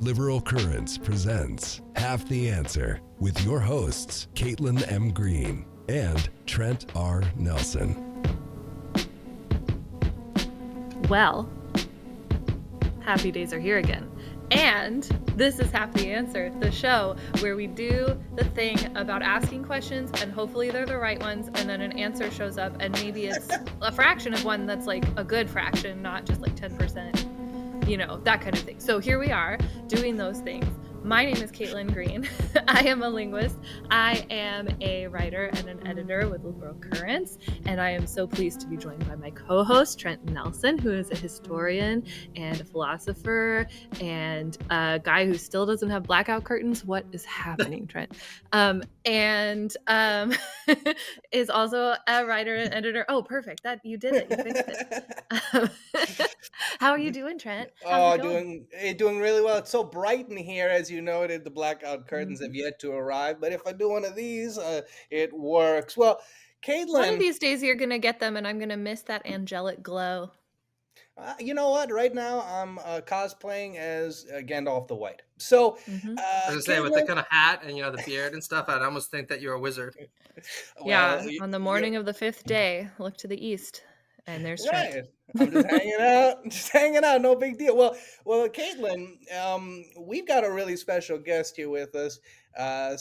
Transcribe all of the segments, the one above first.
Liberal Currents presents Half the Answer with your hosts, Caitlin M. Green and Trent R. Nelson. Well, happy days are here again. And this is Half the Answer, the show where we do the thing about asking questions and hopefully they're the right ones, and then an answer shows up and maybe it's a fraction of one that's like a good fraction, not just like 10%, you know, that kind of thing. So here we are doing those things. My name is Caitlin Green. I am a linguist. I am a writer and an editor with Liberal Currents, and I am so pleased to be joined by my co-host, Trent Nelson, who is a historian and a philosopher and a guy who still doesn't have blackout curtains. What is happening, Trent? And is also a writer and editor. Oh, perfect. That you did it. You fixed it. How are you doing, Trent? How's it going? doing really well. It's so bright in here, as you noted. The blackout curtains have yet to arrive, but if I do one of these, it works. Well, Caitlin, One of these days you're gonna get them, and I'm gonna miss that angelic glow. you know what? Right now, I'm cosplaying as Gandalf the White. So, I was saying, with the kind of hat and the beard and stuff, I'd almost think that you're a wizard. Yeah, on the morning of the fifth day, look to the east, and there's Trent. Right. I'm just hanging out, no big deal. Well, Caitlin, we've got a really special guest here with us.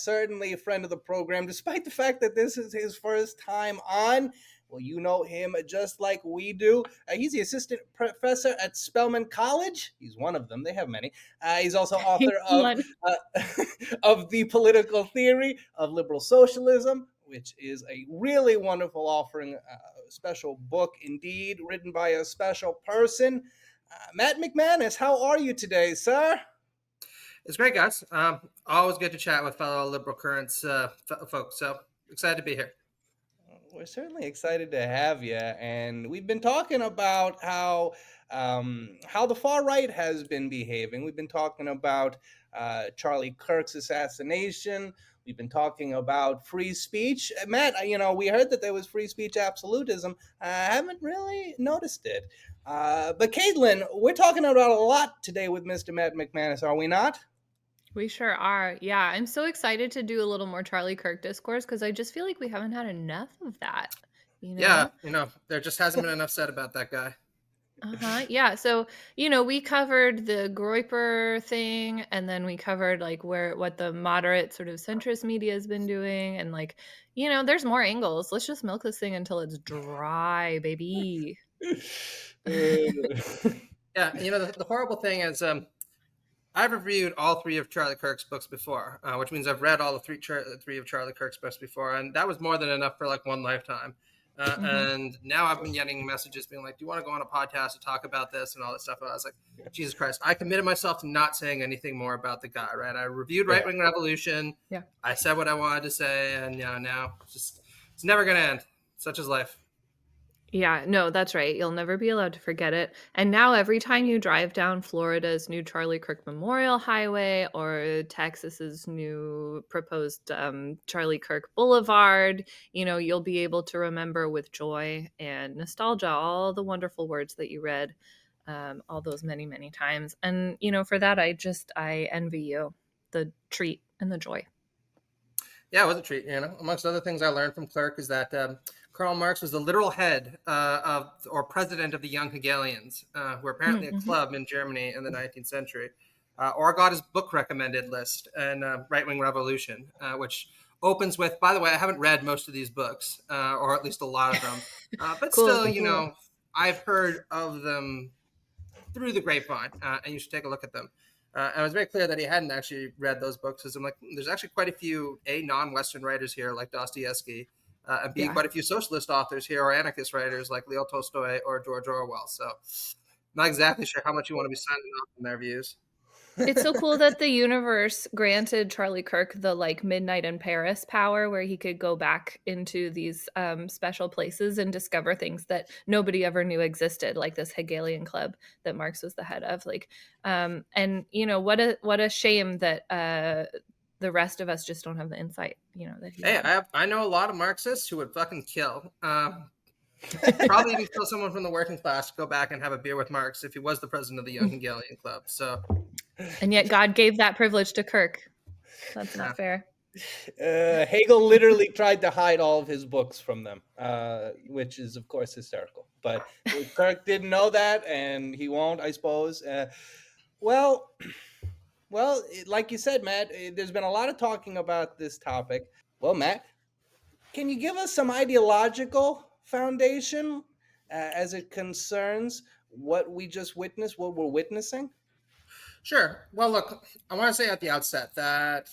Certainly a friend of the program, despite the fact that this is his first time on. Well, you know him just like we do. He's the assistant professor at Spelman College. He's one of them. They have many. He's also author of The Political Theory of Liberal Socialism, which is a really wonderful offering, special book indeed, written by a special person. Matt McManus, how are you today, sir? It's great, guys. Always good to chat with fellow Liberal Currents folks. So excited to be here. We're certainly excited to have you, and we've been talking about how the far right has been behaving. We've been talking about Charlie Kirk's assassination. We've been talking about free speech. Matt, we heard that there was free speech absolutism. I haven't really noticed it. But Caitlin, we're talking about a lot today with Mr. Matt McManus, are we not? We sure are. Yeah, I'm so excited to do a little more Charlie Kirk discourse because I just feel like we haven't had enough of that. Yeah, there just hasn't been enough said about that guy. Yeah. So, we covered the Groyper thing, and then we covered what the moderate sort of centrist media has been doing. And there's more angles. Let's just milk this thing until it's dry, baby. Yeah. The horrible thing is, I've reviewed all three of Charlie Kirk's books before, which means I've read all the three of Charlie Kirk's books before. And that was more than enough for one lifetime. And now I've been getting messages being like, do you want to go on a podcast to talk about this and all this stuff? And I was like, Jesus Christ, I committed myself to not saying anything more about the guy, right? I reviewed Right Wing Revolution. Yeah. I said what I wanted to say. And now it's never going to end. Such is life. Yeah, no, that's right. You'll never be allowed to forget it. And now every time you drive down Florida's new Charlie Kirk Memorial Highway or Texas's new proposed Charlie Kirk Boulevard, you'll be able to remember with joy and nostalgia all the wonderful words that you read all those many, many times. And, for that, I envy you the treat and the joy. Yeah, it was a treat. Amongst other things I learned from Kirk is that Karl Marx was the literal head or president of the Young Hegelians, who were apparently a club in Germany in the 19th century, or got his book recommended list in Right Wing Revolution, which opens with, by the way, I haven't read most of these books, or at least a lot of them, but cool, still, I've heard of them through the grapevine, and you should take a look at them. And it was very clear that he hadn't actually read those books, because I'm like, there's actually quite a few non-Western writers here, like Dostoevsky, and quite a few socialist authors here, or anarchist writers like Leo Tolstoy or George Orwell. So not exactly sure how much you want to be signing off on their views. It's so cool that the universe granted Charlie Kirk the Midnight in Paris power, where he could go back into these special places and discover things that nobody ever knew existed, like this Hegelian club that Marx was the head of. And what a shame that the rest of us just don't have the insight. That he had. I know a lot of Marxists who would fucking kill. Probably even kill someone from the working class to go back and have a beer with Marx if he was the president of the Young Hegelian Club. So And yet God gave that privilege to Kirk. That's not fair. Hegel literally tried to hide all of his books from them, which is, of course, hysterical. But Kirk didn't know that, and he won't, I suppose. Well, like you said, Matt, there's been a lot of talking about this topic. Well, Matt, can you give us some ideological foundation as it concerns what we just witnessed, what we're witnessing? Sure. Well, look, I want to say at the outset that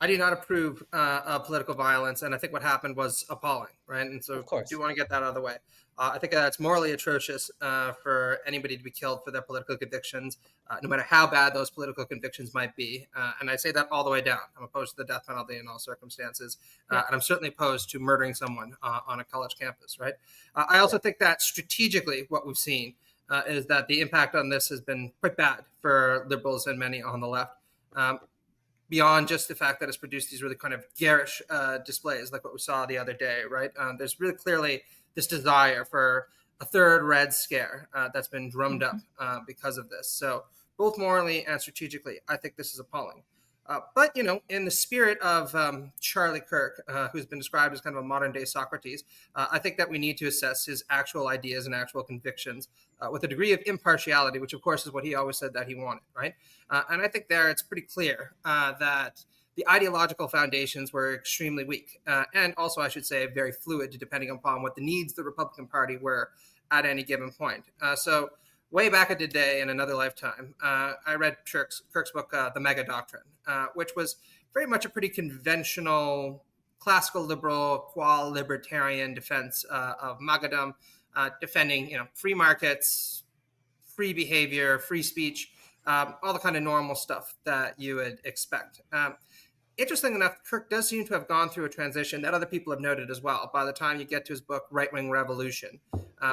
I do not approve of political violence, and I think what happened was appalling, right? And so Of course. do want to get that out of the way. I think that's morally atrocious for anybody to be killed for their political convictions, no matter how bad those political convictions might be. And I say that all the way down. I'm opposed to the death penalty in all circumstances, and I'm certainly opposed to murdering someone on a college campus, right? I also think that strategically what we've seen is that the impact on this has been quite bad for liberals and many on the left. Beyond just the fact that it's produced these really kind of garish displays like what we saw the other day, right? There's really clearly this desire for a third Red Scare that's been drummed up because of this. So both morally and strategically, I think this is appalling. But, in the spirit of Charlie Kirk, who's been described as kind of a modern day Socrates, I think that we need to assess his actual ideas and actual convictions with a degree of impartiality, which, of course, is what he always said that he wanted, right? And I think there it's pretty clear that the ideological foundations were extremely weak. And also, I should say, very fluid, depending upon what the needs of the Republican Party were at any given point. So way back in the day, in another lifetime, I read Kirk's book, The Mega Doctrine, which was very much a pretty conventional, classical liberal, qual-libertarian defense of Magadam, defending free markets, free behavior, free speech, all the kind of normal stuff that you would expect. Interesting enough, Kirk does seem to have gone through a transition that other people have noted as well. By the time you get to his book, Right-Wing Revolution,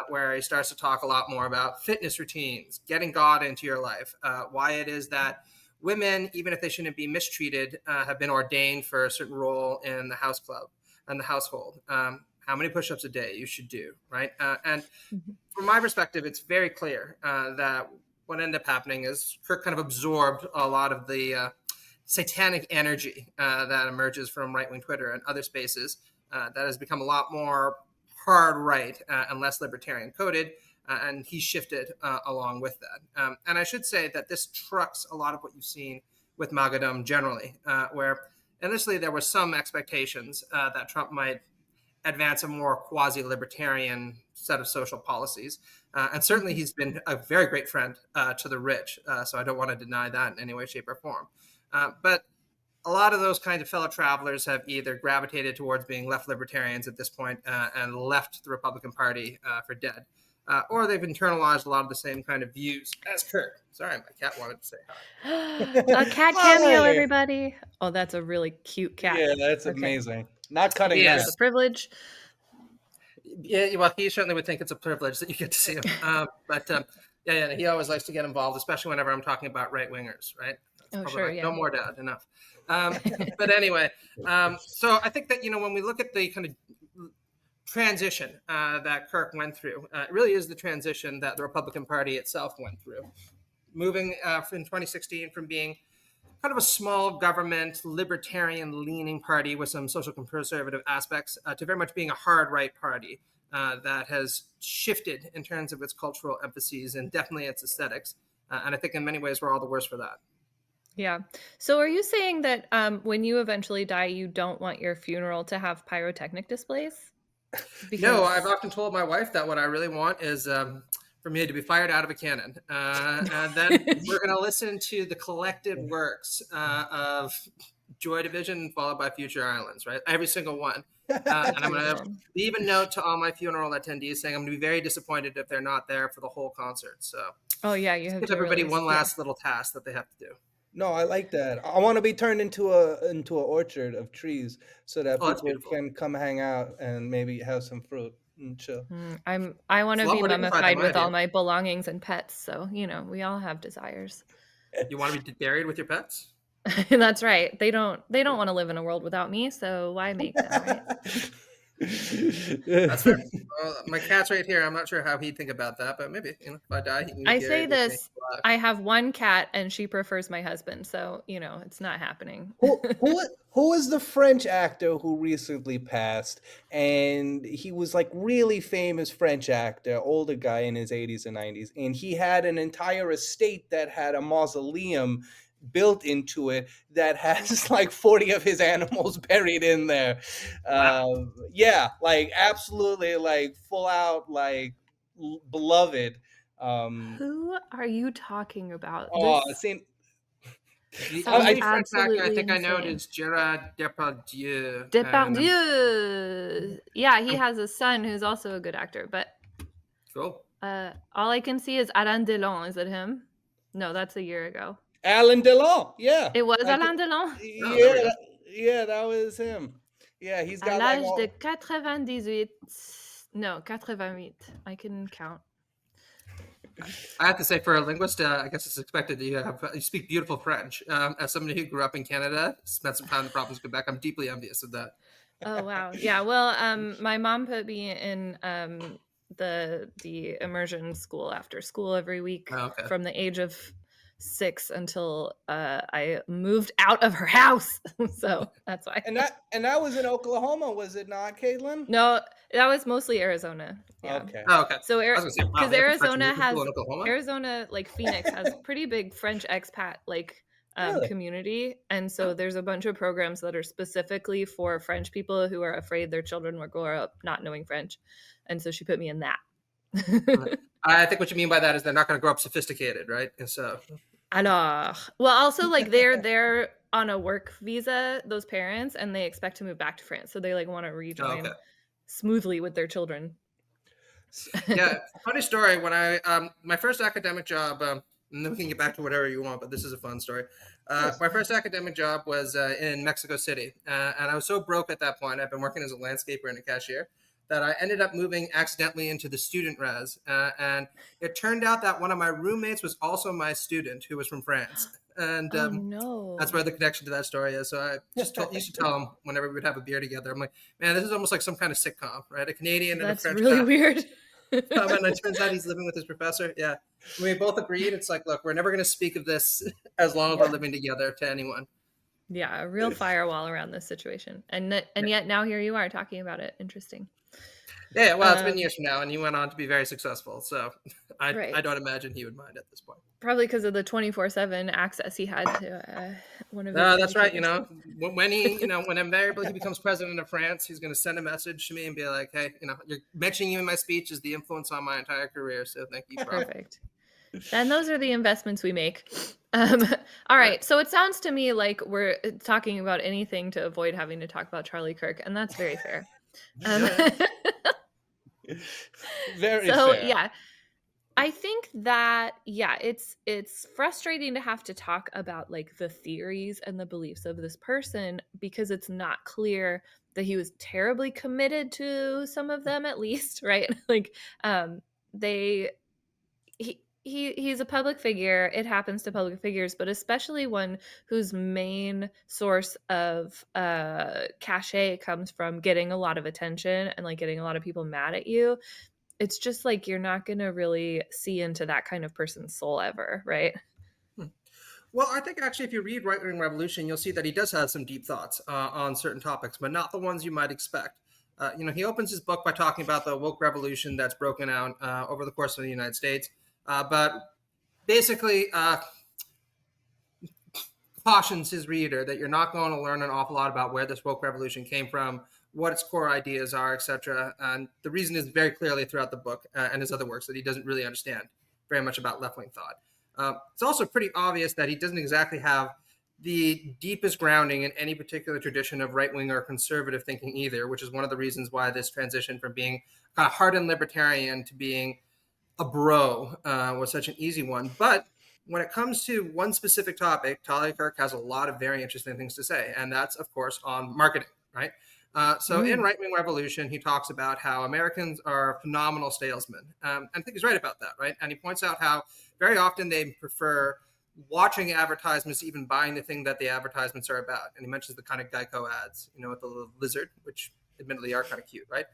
where he starts to talk a lot more about fitness routines, getting God into your life, why it is that women, even if they shouldn't be mistreated, have been ordained for a certain role in the house club and the household. How many push-ups a day you should do, right? And from my perspective, it's very clear that what ended up happening is Kirk kind of absorbed a lot of the satanic energy that emerges from right-wing Twitter and other spaces that has become a lot more hard right and less libertarian coded, and he shifted along with that. And I should say that this trucks a lot of what you've seen with Magadam generally, where initially there were some expectations that Trump might advance a more quasi-libertarian set of social policies. And certainly he's been a very great friend to the rich, so I don't want to deny that in any way, shape, or form. But a lot of those kinds of fellow travelers have either gravitated towards being left libertarians at this point and left the Republican Party for dead, or they've internalized a lot of the same kind of views as Kirk. Sorry, my cat wanted to say hi. A cat cameo, everybody. Oh, that's a really cute cat. Yeah, that's amazing. Not cutting He that. is. It's a privilege. Yeah, well, he certainly would think it's a privilege that you get to see him. But he always likes to get involved, especially whenever I'm talking about right-wingers, right? Sure, yeah. No more, Dad, enough. But anyway, so I think that, when we look at the kind of transition that Kirk went through, it really is the transition that the Republican Party itself went through. Moving in 2016 from being kind of a small government, libertarian-leaning party with some social conservative aspects to very much being a hard right party that has shifted in terms of its cultural emphases and definitely its aesthetics. And I think in many ways we're all the worse for that. Yeah. So are you saying that when you eventually die, you don't want your funeral to have pyrotechnic displays? No, I've often told my wife that what I really want is for me to be fired out of a cannon. And then we're going to listen to the collected works of Joy Division followed by Future Islands, right? Every single one. And I'm going to leave a note to all my funeral attendees saying I'm going to be very disappointed if they're not there for the whole concert. So you have give to everybody release, one last little task that they have to do. No, I like that. I want to be turned into an orchard of trees so that people can come hang out and maybe have some fruit and chill. I want to be mummified with all my belongings and pets. So, we all have desires. You want to be buried with your pets? That's right. They don't want to live in a world without me. So why make them, right? That's fair. Well, my cat's right here. I'm not sure how he'd think about that, but maybe, if I die, he can be I buried say with me this, alive. I have one cat and she prefers my husband, so it's not happening. Who is the French actor who recently passed? And he was like really famous French actor, older guy in his 80s and 90s, and he had an entire estate that had a mausoleum built into it that has like 40 of his animals buried in there. Wow. Yeah, like absolutely like full out like beloved. Who are you talking about? Oh, This seen. The sounds only I French actor I absolutely think I know insane. is Gerard Depardieu, and Depardieu. Yeah, he has a son who's also a good actor, but cool. all I can see is Alain Delon. Is it him? No, that's a year ago. Alan Delon, yeah. It was I Alain can, Delon? Oh, there we yeah, go. yeah, that was him. Yeah, he's À got like l'âge de all 98. No, 88. I can count. I have to say, for a linguist, I guess it's expected that you speak beautiful French. As somebody who grew up in Canada, spent some time in the province of Quebec, I'm deeply envious of that. Oh wow. Yeah, well, my mom put me in the immersion school after school every week Oh, okay. from the age of 6 until I moved out of her house. So that's why. and that was in Oklahoma, was it not, Caitlin? No, that was mostly Arizona. Yeah. Okay. Oh, okay. So I was gonna say, wow, because they have a French Arizona immersion has school in Oklahoma? Arizona, like Phoenix, has pretty big French expat Really? community, and so there's a bunch of programs that are specifically for French people who are afraid their children will grow up not knowing French, and so she put me in that. I think what you mean by that is they're not going to grow up sophisticated, right? And so, Alors, well, also like they're on a work visa, those parents, and they expect to move back to France, so they like want to rejoin okay. smoothly with their children. Yeah, funny story. When I my first academic job, and then we can get back to whatever you want, but this is a fun story. My first academic job was in Mexico City, and I was so broke at that point. I've been working as a landscaper and a cashier that I ended up moving accidentally into the student res, and it turned out that one of my roommates was also my student who was from France, and Oh no. that's where the connection to that story is. So I just used to tell him whenever we would have a beer together, I'm like, man, this is almost like some kind of sitcom, right? A Canadian and a That's French really guy. weird. And it turns out he's living with his professor. Yeah. We both agreed. It's like, look, we're never going to speak of this as long as we're living together to anyone. Yeah, a real firewall around this situation. And yet now here you are talking about it. Interesting. Yeah, well, it's been years from now, and he went on to be very successsul. So Right. I don't imagine he would mind at this point. Probably because of the 24/7 access he had to one of his That's right. educators. When he, when invariably he becomes president of France, he's going to send a message to me and be like, hey, you're mentioning you in my speech is the influence on my entire career. So thank you. Perfect. And those are the investments we make. All right. So it sounds to me like we're talking about anything to avoid having to talk about Charlie Kirk, and that's very fair. Very so fair. yeah, I think that it's frustrating to have to talk about like the theories and the beliefs of this person because it's not clear that he was terribly committed to some of them, at least, right? Like he's a public figure. It happens to public figures, but especially one whose main source of cachet comes from getting a lot of attention and like getting a lot of people mad at you. It's just like you're not going to really see into that kind of person's soul ever, right? Well, I think actually if you read Right Wing Revolution, you'll see that he does have some deep thoughts on certain topics, but not the ones you might expect. He opens his book by talking about the woke revolution that's broken out over the course of the United States. But basically cautions his reader that you're not going to learn an awful lot about where this woke revolution came from, what its core ideas are, etc. And the reason is very clearly throughout the book and his other works that he doesn't really understand very much about left-wing thought. It's also pretty obvious that he doesn't exactly have the deepest grounding in any particular tradition of right-wing or conservative thinking either, which is one of the reasons why this transition from being kind of hardened libertarian to being a bro was such an easy one. But when it comes to one specific topic, Charlie Kirk has a lot of very interesting things to say, and that's, of course, on marketing, right? In Right Wing Revolution, he talks about how Americans are phenomenal salesmen. And I think he's right about that, right? And he points out how very often they prefer watching advertisements, even buying the thing that the advertisements are about. And he mentions the kind of Geico ads, with the little lizard, which admittedly are kind of cute, right?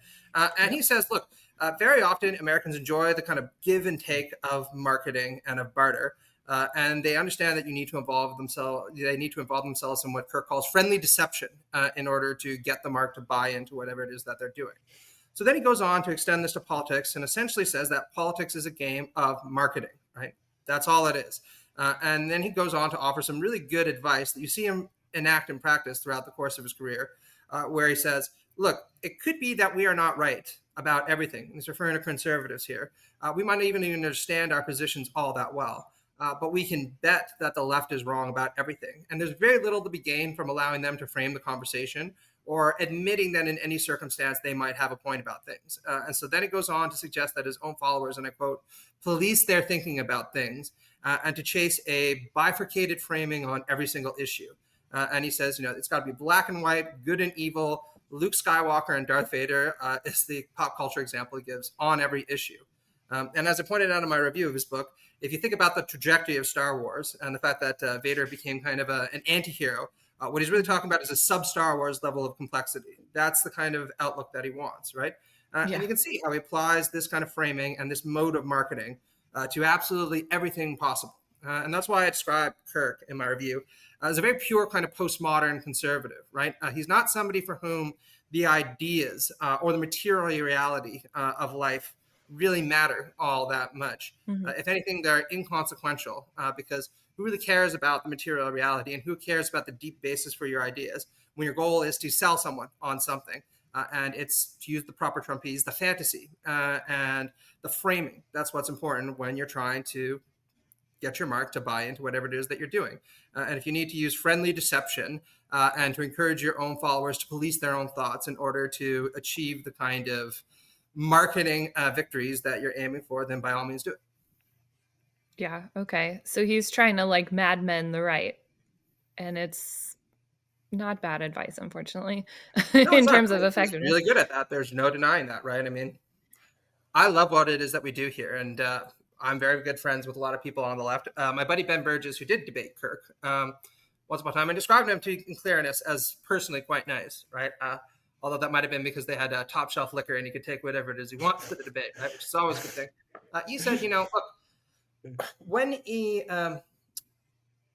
And he says, look, very often Americans enjoy the kind of give and take of marketing and of barter. And they understand that you need to involve themselves. They need to involve themselves in what Kirk calls friendly deception in order to get the mark to buy into whatever it is that they're doing. So then he goes on to extend this to politics and essentially says that politics is a game of marketing, right? That's all it is. And then he goes on to offer some really good advice that you see him enact in practice throughout the course of his career, where he says, look, it could be that we are not right about everything. He's referring to conservatives here. We might not even understand our positions all that well. But we can bet that the left is wrong about everything. And there's very little to be gained from allowing them to frame the conversation or admitting that in any circumstance they might have a point about things. And so then it goes on to suggest that his own followers, and I quote, police their thinking about things and to chase a bifurcated framing on every single issue. And he says, it's got to be black and white, good and evil. Luke Skywalker and Darth Vader is the pop culture example he gives on every issue. And as I pointed out in my review of his book, if you think about the trajectory of Star Wars and the fact that Vader became kind of an anti-hero, what he's really talking about is a sub-Star Wars level of complexity. That's the kind of outlook that he wants, right? And you can see how he applies this kind of framing and this mode of marketing to absolutely everything possible. And that's why I describe Kirk in my review as a very pure kind of postmodern conservative, right? He's not somebody for whom the ideas or the material reality of life really matter all that much. If anything, they're inconsequential because who really cares about the material reality and who cares about the deep basis for your ideas when your goal is to sell someone on something? And it's, to use the proper Trumpese, the fantasy and the framing. That's what's important when you're trying to get your mark to buy into whatever it is that you're doing. And if you need to use friendly deception and to encourage your own followers to police their own thoughts in order to achieve the kind of marketing victories that you're aiming for, then by all means do it. Yeah. Okay. So he's trying to like Mad Men the right. And it's not bad advice, unfortunately, in terms of effectiveness. He's really good at that. There's no denying that, right? I mean, I love what it is that we do here. And I'm very good friends with a lot of people on the left. My buddy Ben Burgess, who did debate Kirk, once upon a time, I described him to in clearness as personally quite nice, right? Although that might have been because they had a top shelf liquor and he could take whatever it is he wants to the debate, right? Which is always a good thing. He said, look, when he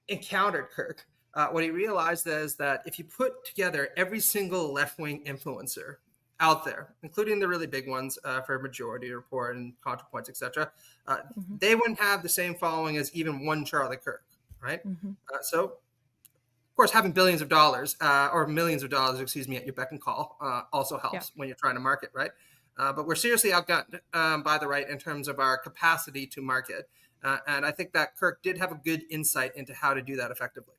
encountered Kirk, what he realized is that if you put together every single left-wing influencer out there, including the really big ones for Majority Report and ContraPoints, etc., they wouldn't have the same following as even one Charlie Kirk, right? So, of course, having billions of dollars or millions of dollars, at your beck and call also helps when you're trying to market, right? But we're seriously outgunned by the right in terms of our capacity to market. And I think that Kirk did have a good insight into how to do that effectively.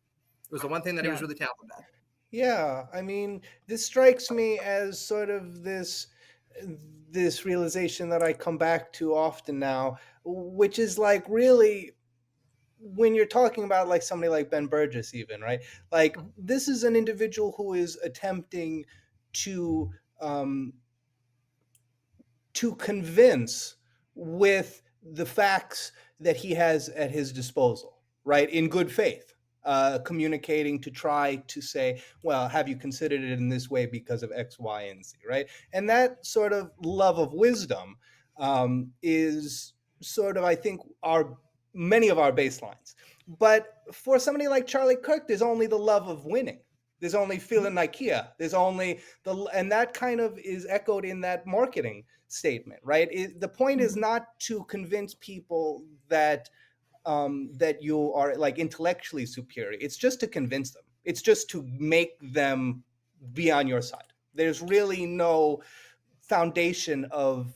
It was the one thing that he was really talented at. Yeah, I mean, this strikes me as sort of this realization that I come back to often now, which is like really when you're talking about like somebody like Ben Burgess even, right? Like this is an individual who is attempting to convince with the facts that he has at his disposal, right? In good faith. Communicating to try to say, well, have you considered it in this way because of X, Y, and Z, right? And that sort of love of wisdom is sort of, I think, many of our baselines. But for somebody like Charlie Kirk, there's only the love of winning. There's only feeling IKEA. There's only and that kind of is echoed in that marketing statement, right? The point is not to convince people that you are like intellectually superior. It's just to convince them. It's just to make them be on your side. There's really no foundation of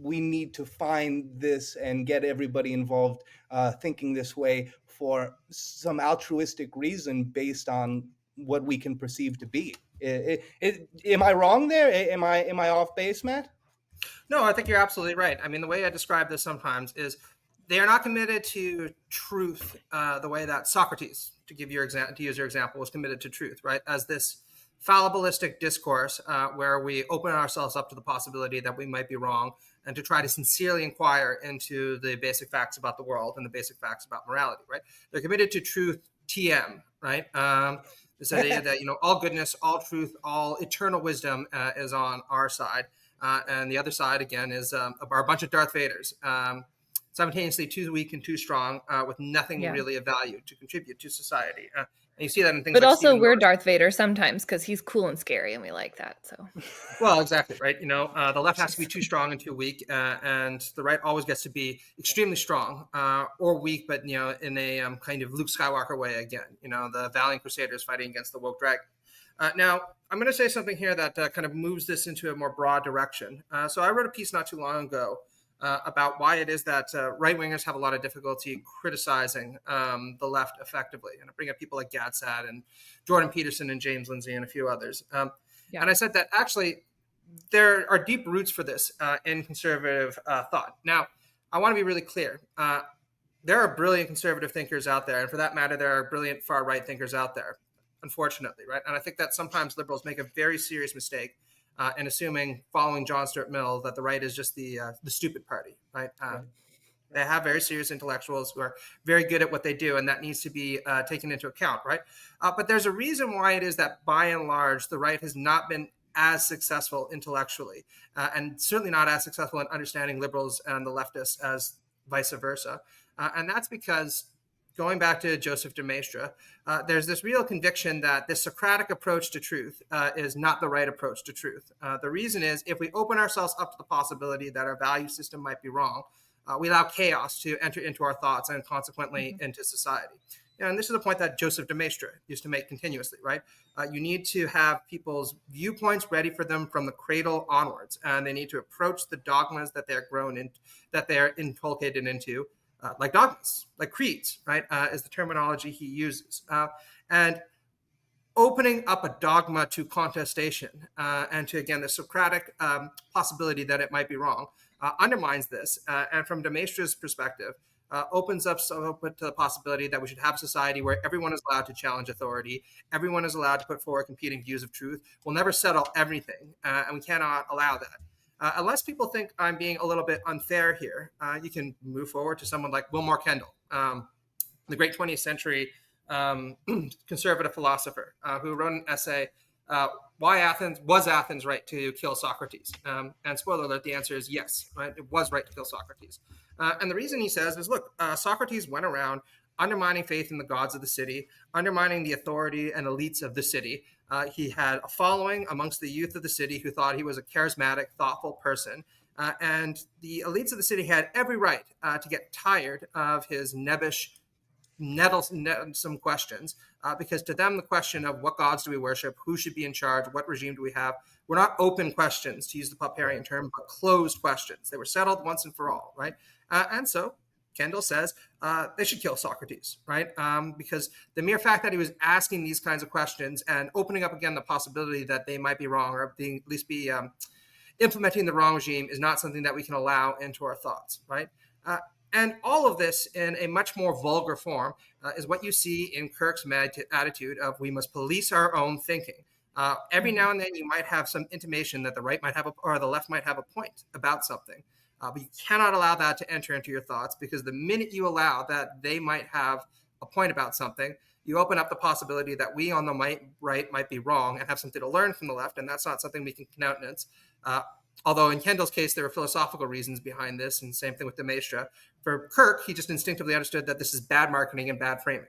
we need to find this and get everybody involved thinking this way for some altruistic reason based on what we can perceive to be. Am I wrong there? Am I off base, Matt? No, I think you're absolutely right. I mean, the way I describe this sometimes is they are not committed to truth the way that Socrates, to use your example, was committed to truth, right? As this fallibilistic discourse where we open ourselves up to the possibility that we might be wrong and to try to sincerely inquire into the basic facts about the world and the basic facts about morality, right? They're committed to truth TM, right? This idea that, all goodness, all truth, all eternal wisdom is on our side. And the other side, again, is are a bunch of Darth Vaders, simultaneously too weak and too strong, with nothing really of value to contribute to society. And you see that in things But like also, Stephen we're Norris. Darth Vader sometimes because he's cool and scary, and we like that. So, well, exactly, right. The left has to be too strong and too weak, and the right always gets to be extremely strong or weak, but in a kind of Luke Skywalker way again. The valiant crusaders fighting against the woke dragon. Now, I'm going to say something here that kind of moves this into a more broad direction. So I wrote a piece not too long ago about why it is that right-wingers have a lot of difficulty criticizing the left effectively. And I bring up people like Gadsad and Jordan Peterson and James Lindsay and a few others. And I said that actually there are deep roots for this in conservative thought. Now, I want to be really clear. There are brilliant conservative thinkers out there. And for that matter, there are brilliant far-right thinkers out there, unfortunately, right? And I think that sometimes liberals make a very serious mistake in assuming, following John Stuart Mill, that the right is just the stupid party, right? They have very serious intellectuals who are very good at what they do, and that needs to be taken into account, right? But there's a reason why it is that, by and large, the right has not been as successful intellectually, and certainly not as successful in understanding liberals and the leftists as vice versa. And that's because, going back to Joseph de Maistre, there's this real conviction that this Socratic approach to truth is not the right approach to truth. The reason is, if we open ourselves up to the possibility that our value system might be wrong, we allow chaos to enter into our thoughts and consequently into society. And this is a point that Joseph de Maistre used to make continuously, right? You need to have people's viewpoints ready for them from the cradle onwards, and they need to approach the dogmas that they're grown in, that they're inculcated into, like dogmas, like creeds, right, is the terminology he uses. And opening up a dogma to contestation and to, again, the Socratic possibility that it might be wrong undermines this. And from de Maistre's perspective, opens up to the possibility that we should have a society where everyone is allowed to challenge authority, everyone is allowed to put forward competing views of truth. We'll never settle everything, and we cannot allow that. Unless people think I'm being a little bit unfair here, you can move forward to someone like Wilmore Kendall, the great 20th century conservative philosopher who wrote an essay, why Athens right to kill Socrates? And spoiler alert, the answer is yes, right? It was right to kill Socrates. And the reason he says is, look, Socrates went around undermining faith in the gods of the city, undermining the authority and elites of the city. He had a following amongst the youth of the city who thought he was a charismatic, thoughtful person. And the elites of the city had every right to get tired of his nebbish, nettlesome questions, because to them, the question of what gods do we worship, who should be in charge, what regime do we have, were not open questions, to use the Popperian term, but closed questions. They were settled once and for all, right? And so Kendall says they should kill Socrates, right? Because the mere fact that he was asking these kinds of questions and opening up again the possibility that they might be wrong, or at least be implementing the wrong regime, is not something that we can allow into our thoughts, right? And all of this, in a much more vulgar form, is what you see in Kirk's attitude of, we must police our own thinking. Every now and then you might have some intimation that the right might have or the left might have a point about something. But you cannot allow that to enter into your thoughts, because the minute you allow that they might have a point about something, you open up the possibility that we on the right might be wrong and have something to learn from the left, and that's not something we can countenance. Although in Kendall's case, there were philosophical reasons behind this, and same thing with de Maistre. For Kirk, he just instinctively understood that this is bad marketing and bad framing.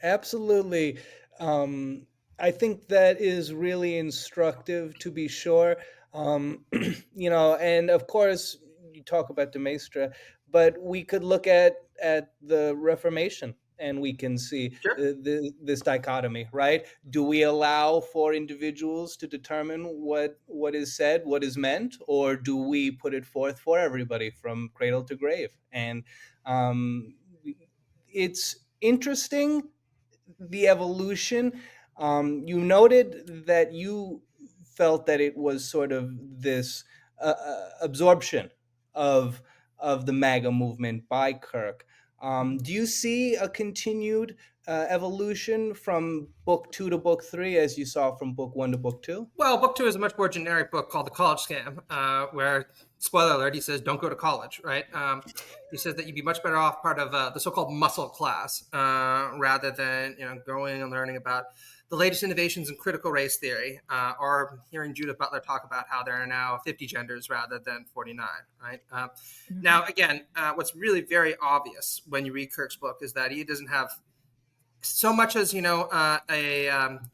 Absolutely. I think that is really instructive, to be sure. And of course, you talk about de Maistre, but we could look at the Reformation, and we can see this dichotomy, right? Do we allow for individuals to determine what is said, what is meant, or do we put it forth for everybody from cradle to grave? And it's interesting, the evolution. You noted that you felt that it was sort of this absorption of the MAGA movement by Kirk. Do you see a continued evolution from book 2 to book 3, as you saw from book 1 to book 2? Well, book 2 is a much more generic book called The College Scam, where spoiler alert, he says, don't go to college, right? He says that you'd be much better off part of the so-called muscle class rather than, going and learning about the latest innovations in critical race theory, or hearing Judith Butler talk about how there are now 50 genders rather than 49, right? Now, again, what's really very obvious when you read Kirk's book is that he doesn't have so much as, a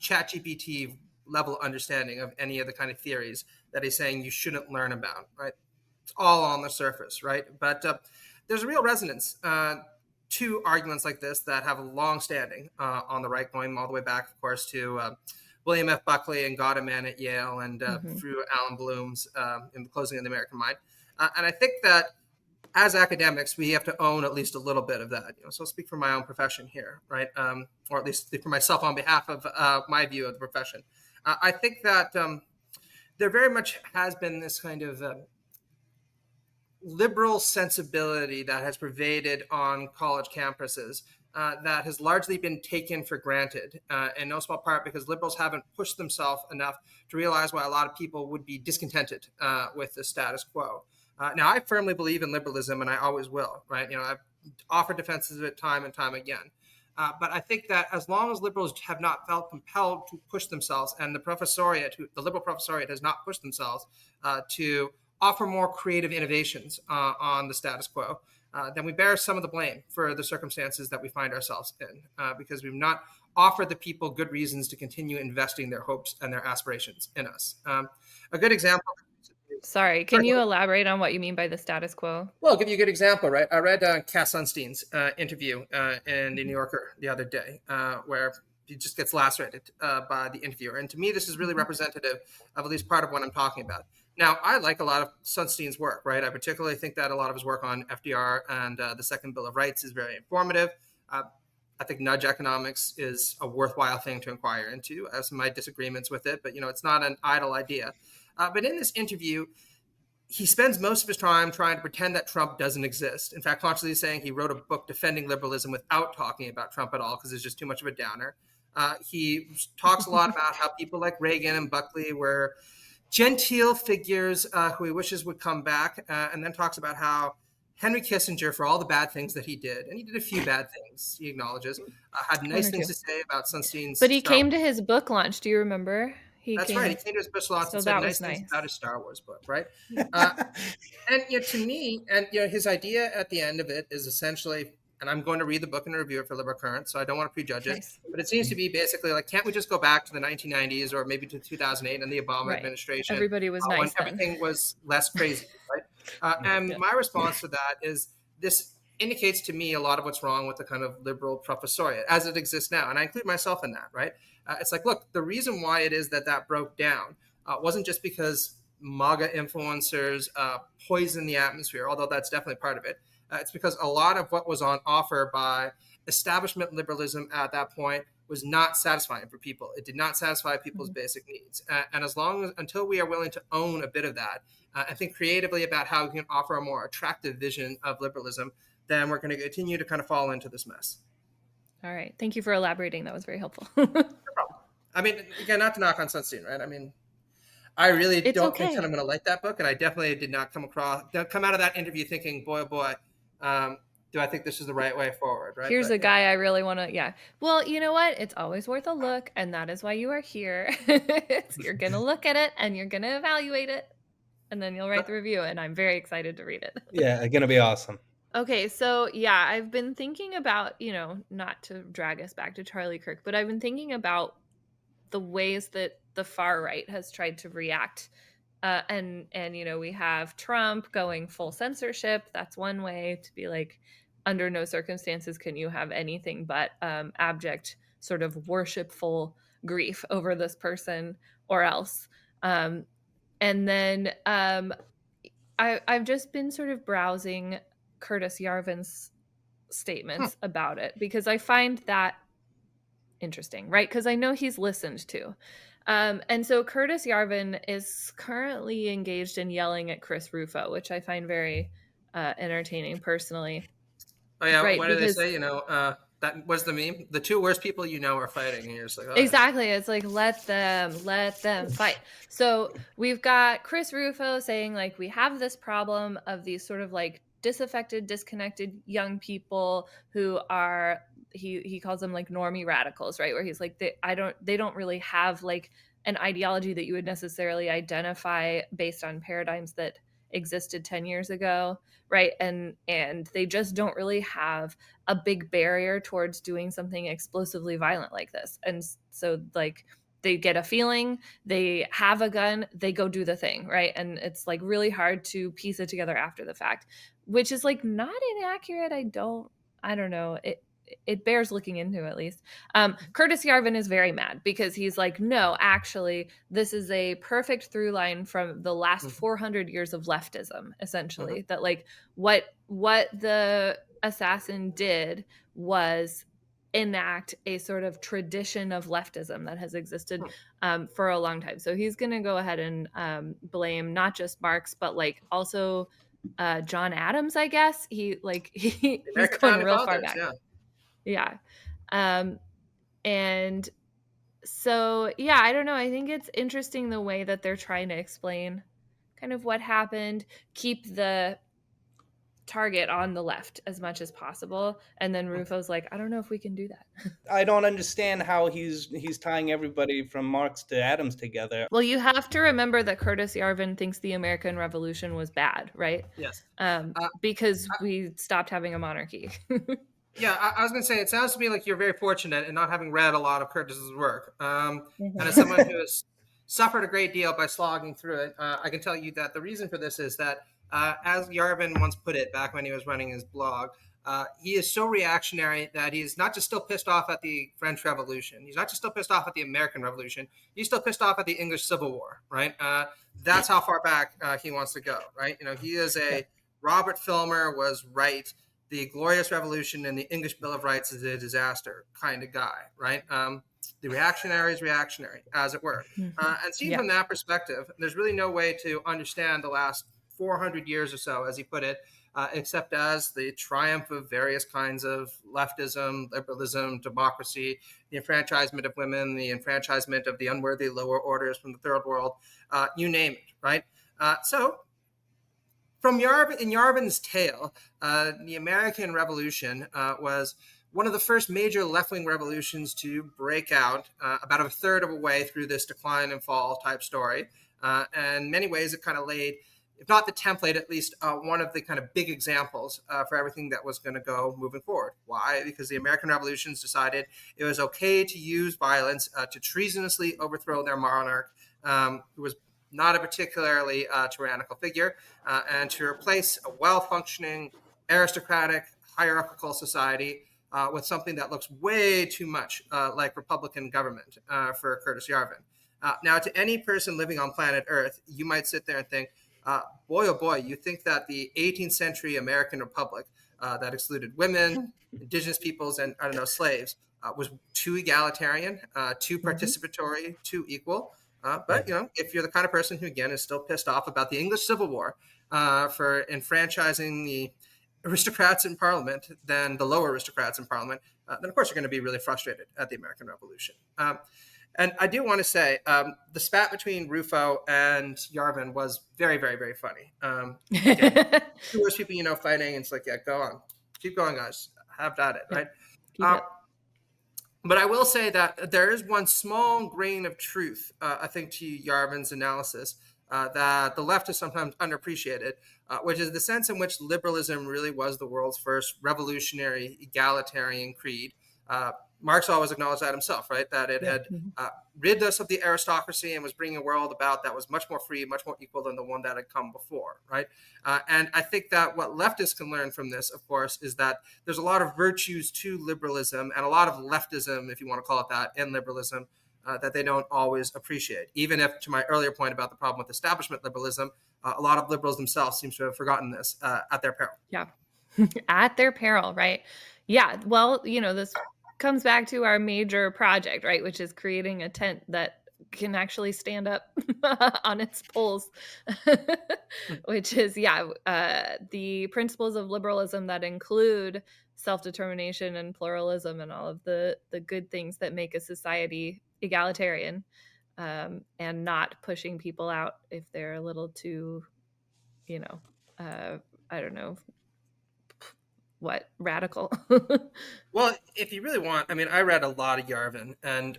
ChatGPT level understanding of any of the kind of theories that he's saying you shouldn't learn about, right? It's all on the surface, right? But there's a real resonance to arguments like this that have a long standing on the right, going all the way back, of course, to William F. Buckley and Gottman at Yale, and through Alan Bloom's in the Closing of the American Mind. And I think that as academics, we have to own at least a little bit of that. So I'll speak for my own profession here, right? Or at least for myself on behalf of my view of the profession. I think that there very much has been this kind of liberal sensibility that has pervaded on college campuses that has largely been taken for granted, in no small part because liberals haven't pushed themselves enough to realize why a lot of people would be discontented with the status quo. Now, I firmly believe in liberalism, and I always will, right? I've offered defenses of it time and time again. But I think that as long as liberals have not felt compelled to push themselves, and the liberal professoriate has not pushed themselves to offer more creative innovations on the status quo, then we bear some of the blame for the circumstances that we find ourselves in, because we've not offered the people good reasons to continue investing their hopes and their aspirations in us. A good example. Sorry, can you elaborate on what you mean by the status quo? Well, I'll give you a good example, right? I read Cass Sunstein's interview in the New Yorker the other day, where he just gets lacerated by the interviewer. And to me, this is really representative of at least part of what I'm talking about. Now, I like a lot of Sunstein's work, right? I particularly think that a lot of his work on FDR and the Second Bill of Rights is very informative. I think nudge economics is a worthwhile thing to inquire into. I have some of my disagreements with it, but it's not an idle idea. But in this interview, he spends most of his time trying to pretend that Trump doesn't exist. In fact, consciously saying he wrote a book defending liberalism without talking about Trump at all because it's just too much of a downer. He talks a lot about how people like Reagan and Buckley were genteel figures who he wishes would come back, and then talks about how Henry Kissinger, for all the bad things that he did, and he did a few bad things, he acknowledges, had nice things to say about Sunstein's. But he came to his book launch. Do you remember? That's right. He came to his book launch and said nice things about his Star Wars book, right? And to me, and his idea at the end of it is essentially, and I'm going to read the book and review it for Liberal Current, so I don't want to prejudge it, but it seems to be basically like, can't we just go back to the 1990s or maybe to 2008 and the Obama administration? Everybody was nice when everything was less crazy, right? And my response to that is this indicates to me a lot of what's wrong with the kind of liberal professoriate as it exists now. And I include myself in that, right? It's like, look, the reason why it is that broke down wasn't just because MAGA influencers poison the atmosphere, although that's definitely part of it. It's because a lot of what was on offer by establishment liberalism at that point was not satisfying for people. It did not satisfy people's basic needs. And until we are willing to own a bit of that and think creatively about how we can offer a more attractive vision of liberalism, then we're going to continue to kind of fall into this mess. All right. Thank you for elaborating. That was very helpful. No problem. I mean, again, not to knock on Sunstein, right? I mean, I really don't think that I'm going to like that book. And I definitely did not come out of that interview thinking, boy, oh boy, do I think this is the right way forward, right? Here's a guy I really want to, Well, you know what? It's always worth a look. And that is why you are here. You're going to look at it and you're going to evaluate it. And then you'll write the review. And I'm very excited to read it. Yeah, going to be awesome. Okay, so I've been thinking about, not to drag us back to Charlie Kirk, but I've been thinking about the ways that the far right has tried to react. And we have Trump going full censorship. That's one way to be like, under no circumstances can you have anything but abject sort of worshipful grief over this person or else. And then I've just been sort of browsing Curtis Yarvin's statements about it because I find that interesting, right? Because I know he's listened to. And so Curtis Yarvin is currently engaged in yelling at Chris Rufo, which I find very entertaining personally. Oh, yeah. Right, what do they say? That was the meme. The two worst people you know are fighting, and you're just like, oh, Exactly. It's like, let them fight. So we've got Chris Rufo saying, like, we have this problem of these sort of like disaffected, disconnected young people who are, he calls them like normie radicals, right? Where he's like, they don't really have like an ideology that you would necessarily identify based on paradigms that existed 10 years ago, right? And they just don't really have a big barrier towards doing something explosively violent like this. And so like they get a feeling, they have a gun, they go do the thing, right? And it's like really hard to piece it together after the fact, which is like not inaccurate. I don't know. It bears looking into at least. Curtis Yarvin is very mad because he's like, no, actually, this is a perfect through line from the last 400 years of leftism, essentially. That like what the assassin did was enact a sort of tradition of leftism that has existed for a long time. So he's going to go ahead and blame not just Marx, but like also John Adams, I guess. He's going real far back. Yeah. And so, yeah, I don't know. I think it's interesting the way that they're trying to explain kind of what happened, keep the target on the left as much as possible. And then Rufo's like, I don't know if we can do that. I don't understand how he's tying everybody from Marx to Adams together. Well, you have to remember that Curtis Yarvin thinks the American Revolution was bad, right? Yes. Because we stopped having a monarchy. Yeah, I was going to say, it sounds to me like you're very fortunate in not having read a lot of Curtis's work. And as someone who has suffered a great deal by slogging through it, I can tell you that the reason for this is that, as Yarvin once put it back when he was running his blog, he is so reactionary that he's not just still pissed off at the French Revolution. He's not just still pissed off at the American Revolution. He's still pissed off at the English Civil War, right? That's how far back he wants to go, right? You know, he is a Robert Filmer was right. The Glorious Revolution and the English Bill of Rights is a disaster kind of guy, right? The reactionary is reactionary, as it were. And seen from that perspective, there's really no way to understand the last 400 years or so, as he put it, except as the triumph of various kinds of leftism, liberalism, democracy, the enfranchisement of women, the enfranchisement of the unworthy lower orders from the third world, you name it, right? So from Yarvin's tale, the American Revolution was one of the first major left-wing revolutions to break out about a third of a way through this decline and fall type story. And in many ways, it kind of laid, if not the template, at least one of the kind of big examples for everything that was going to go moving forward. Why? Because the American revolutions decided it was okay to use violence to treasonously overthrow their monarch, who was not a particularly tyrannical figure, and to replace a well-functioning, aristocratic, hierarchical society with something that looks way too much like Republican government for Curtis Yarvin. Now, to any person living on planet Earth, you might sit there and think, boy, oh boy, you think that the 18th century American Republic that excluded women, indigenous peoples, and, I don't know, slaves was too egalitarian, too participatory, too equal. But, you know, if you're the kind of person who, again, is still pissed off about the English Civil War for enfranchising the aristocrats in Parliament than the lower aristocrats in Parliament, then, of course, you're going to be really frustrated at the American Revolution. And I do want to say the spat between Rufo and Yarvin was very, very, very funny. Again, two worst people you know fighting, and it's like, yeah, go on. Keep going, guys. Have at it, right? But I will say that there is one small grain of truth, I think, to Yarvin's analysis that the left is sometimes underappreciated, which is the sense in which liberalism really was the world's first revolutionary egalitarian creed. Marx always acknowledged that himself, right? That it had rid us of the aristocracy and was bringing a world about that was much more free, much more equal than the one that had come before, right? And I think that what leftists can learn from this, of course, is that there's a lot of virtues to liberalism and a lot of leftism, if you want to call it that, in liberalism that they don't always appreciate. Even if, to my earlier point about the problem with establishment liberalism, a lot of liberals themselves seem to have forgotten this at their peril. Yeah, at their peril, right? Yeah, well, you know, this comes back to our major project, right, which is creating a tent that can actually stand up on its poles, which is the principles of liberalism that include self-determination and pluralism and all of the good things that make a society egalitarian, and not pushing people out if they're a little too, I don't know, radical. Well, if you really want, I mean, I read a lot of Yarvin, and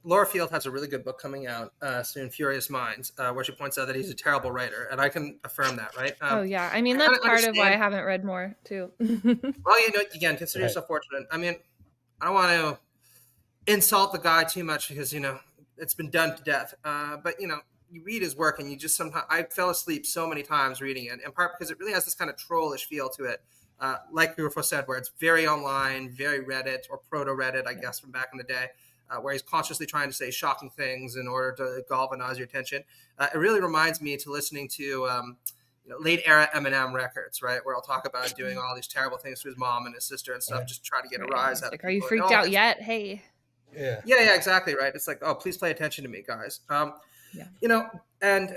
Laura Field has a really good book coming out soon, Furious Minds, where she points out that he's a terrible writer, and I can affirm that, right? Oh yeah, I mean, that's part of why I haven't read more too. Well, again, consider yourself fortunate. I mean, I don't want to insult the guy too much because it's been done to death. But you read his work and you just sometimes, I fell asleep so many times reading it, in part because it really has this kind of trollish feel to it. Like Rufo said, where it's very online, very Reddit or proto Reddit, I guess, from back in the day, where he's consciously trying to say shocking things in order to galvanize your attention. It really reminds me to listening to late era Eminem records, right? Where I'll talk about doing all these terrible things to his mom and his sister and stuff, just try to get a rise out of people. Are you freaked out yet? Hey. Yeah, exactly, right. It's like, oh, please pay attention to me, guys. And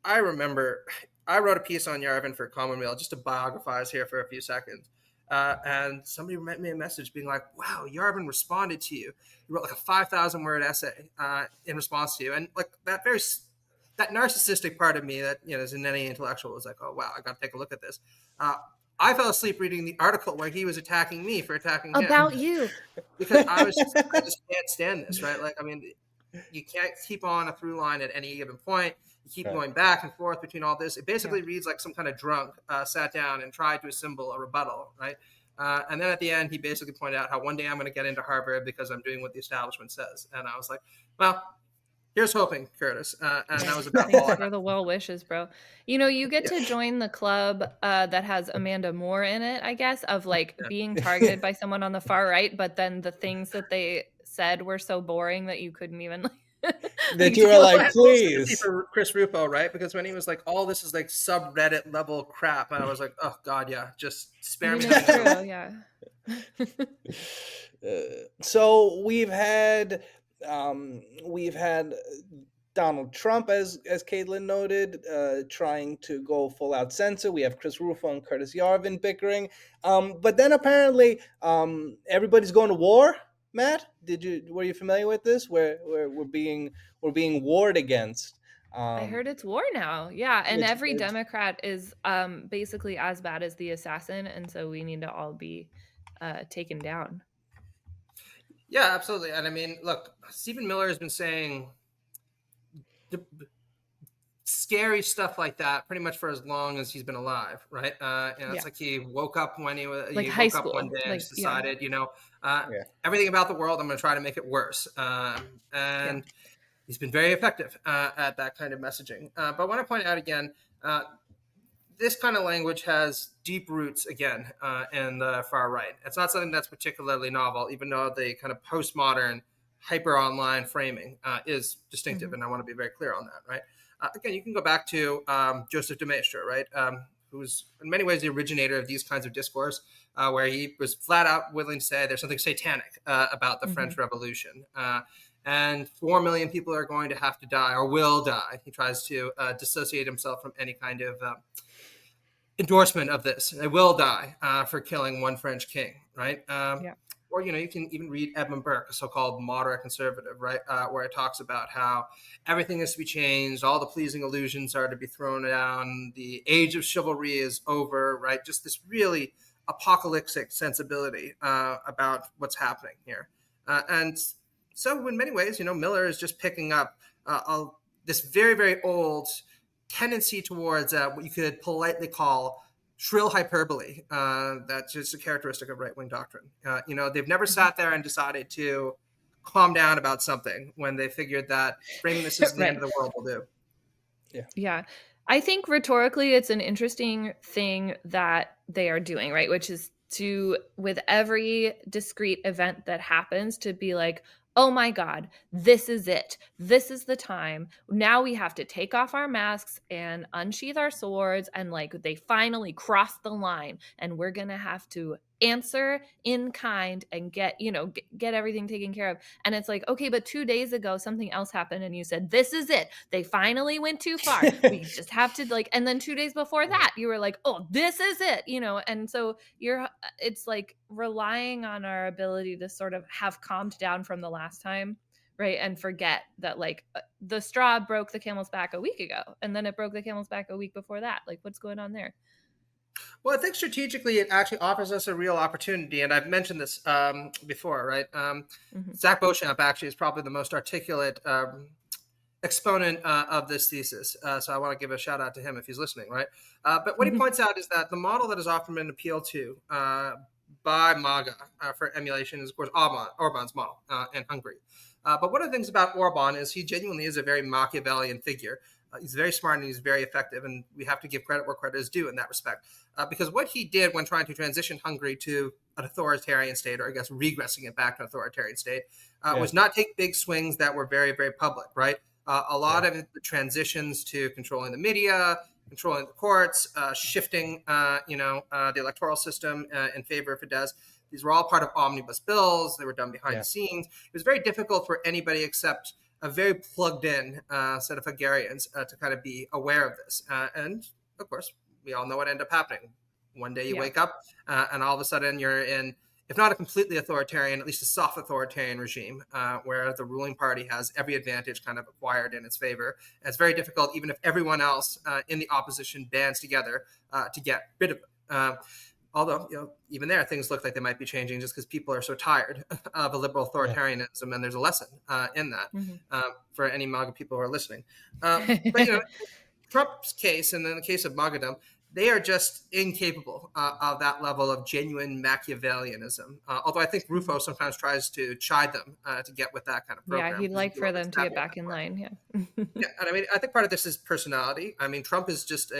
I remember I wrote a piece on Yarvin for Commonweal just to biographize here for a few seconds. And somebody sent me a message being like, wow, Yarvin responded to you. He wrote like a 5,000 word essay in response to you. And like that narcissistic part of me that, is in any intellectual was like, oh, wow, I got to take a look at this. I fell asleep reading the article where he was attacking me for attacking him. About you. Because I just can't stand this, right? Like, I mean, you can't keep on a through line at any given point. You keep going back and forth between all this. It basically reads like some kind of drunk sat down and tried to assemble a rebuttal, right? And then at the end, he basically pointed out how one day I'm going to get into Harvard because I'm doing what the establishment says. And I was like, well, here's hoping, Curtis. And that was about all. Thanks for the well wishes, bro. You get to join the club that has Amanda Moore in it, I guess, of like being targeted by someone on the far right, but then the things that they said were so boring that you couldn't even that you were like, please. For Chris Rufo, right? Because when he was like, all this is like subreddit level crap, and I was like, oh god, yeah, just spare me. Yeah. So we've had Donald Trump, as Caitlin noted, trying to go full out censor. We have Chris Rufo and Curtis Yarvin bickering, but then apparently everybody's going to war. Matt, were you familiar with this? Where we're being warred against. I heard it's war now. Yeah, and every Democrat is basically as bad as the assassin, and so we need to all be taken down. Yeah, absolutely. And I mean, look, Stephen Miller has been saying scary stuff like that pretty much for as long as he's been alive, right? It's like he woke up when he woke up one day and just decided, everything about the world, I'm going to try to make it worse. And he's been very effective at that kind of messaging. But I want to point out again, this kind of language has deep roots again in the far right. It's not something that's particularly novel, even though the kind of postmodern hyper online framing is distinctive. And I want to be very clear on that, right? Again, you can go back to Joseph de Maistre, right? Who's in many ways the originator of these kinds of discourse, where he was flat out willing to say there's something satanic about the French Revolution. And 4 million people are going to have to die or will die. He tries to dissociate himself from any kind of endorsement of this. They will die for killing one French king, right? Or, you can even read Edmund Burke, a so-called moderate conservative, right? Where it talks about how everything is to be changed. All the pleasing illusions are to be thrown down. The age of chivalry is over, right? Just this really apocalyptic sensibility about what's happening here. And so in many ways, Miller is just picking up this very, very old tendency towards what you could politely call shrill hyperbole. That's just a characteristic of right-wing doctrine. They've never sat there and decided to calm down about something when they figured that framing this as the end of the world will do. Yeah. I think rhetorically it's an interesting thing that they are doing, right? Which is to, with every discrete event that happens, to be like, oh my God, this is it. This is the time. Now we have to take off our masks and unsheath our swords. And like, they finally crossed the line and we're going to have to answer in kind and get, get everything taken care of. And it's like, okay, but 2 days ago something else happened and you said, this is it, they finally went too far, we just have to like, and then 2 days before that you were like, oh, this is it, and so it's like relying on our ability to sort of have calmed down from the last time, right? And forget that like the straw broke the camel's back a week ago, and then it broke the camel's back a week before that. Like, what's going on there? Well, I think strategically it actually offers us a real opportunity, and I've mentioned this before, right? Zach Beauchamp actually is probably the most articulate exponent of this thesis, so I want to give a shout out to him if he's listening, right? But what he points out is that the model that has often been appealed to by MAGA for emulation is, of course, Orban's model in Hungary. But one of the things about Orban is he genuinely is a very Machiavellian figure. He's very smart and he's very effective, and we have to give credit where credit is due in that respect. Because what he did when trying to transition Hungary to an authoritarian state, or I guess regressing it back to an authoritarian state, was not take big swings that were very, very public, right? A lot of the transitions to controlling the media, controlling the courts, shifting, the electoral system in favor of Fidesz. These were all part of omnibus bills. They were done behind the scenes. It was very difficult for anybody except a very plugged in set of Hungarians to kind of be aware of this. And of course, we all know what ended up happening. One day you wake up and all of a sudden you're in, if not a completely authoritarian, at least a soft authoritarian regime where the ruling party has every advantage kind of acquired in its favor. And it's very difficult, even if everyone else in the opposition bands together to get rid of it. Although, even there, things look like they might be changing just because people are so tired of a liberal authoritarianism, and there's a lesson in that for any MAGA people who are listening. But, Trump's case, and in the case of MAGAdom, they are just incapable of that level of genuine Machiavellianism. Although I think Rufo sometimes tries to chide them to get with that kind of program. Yeah, he'd like for them to get back in line. Yeah. Yeah, and I mean, I think part of this is personality. I mean, Trump is just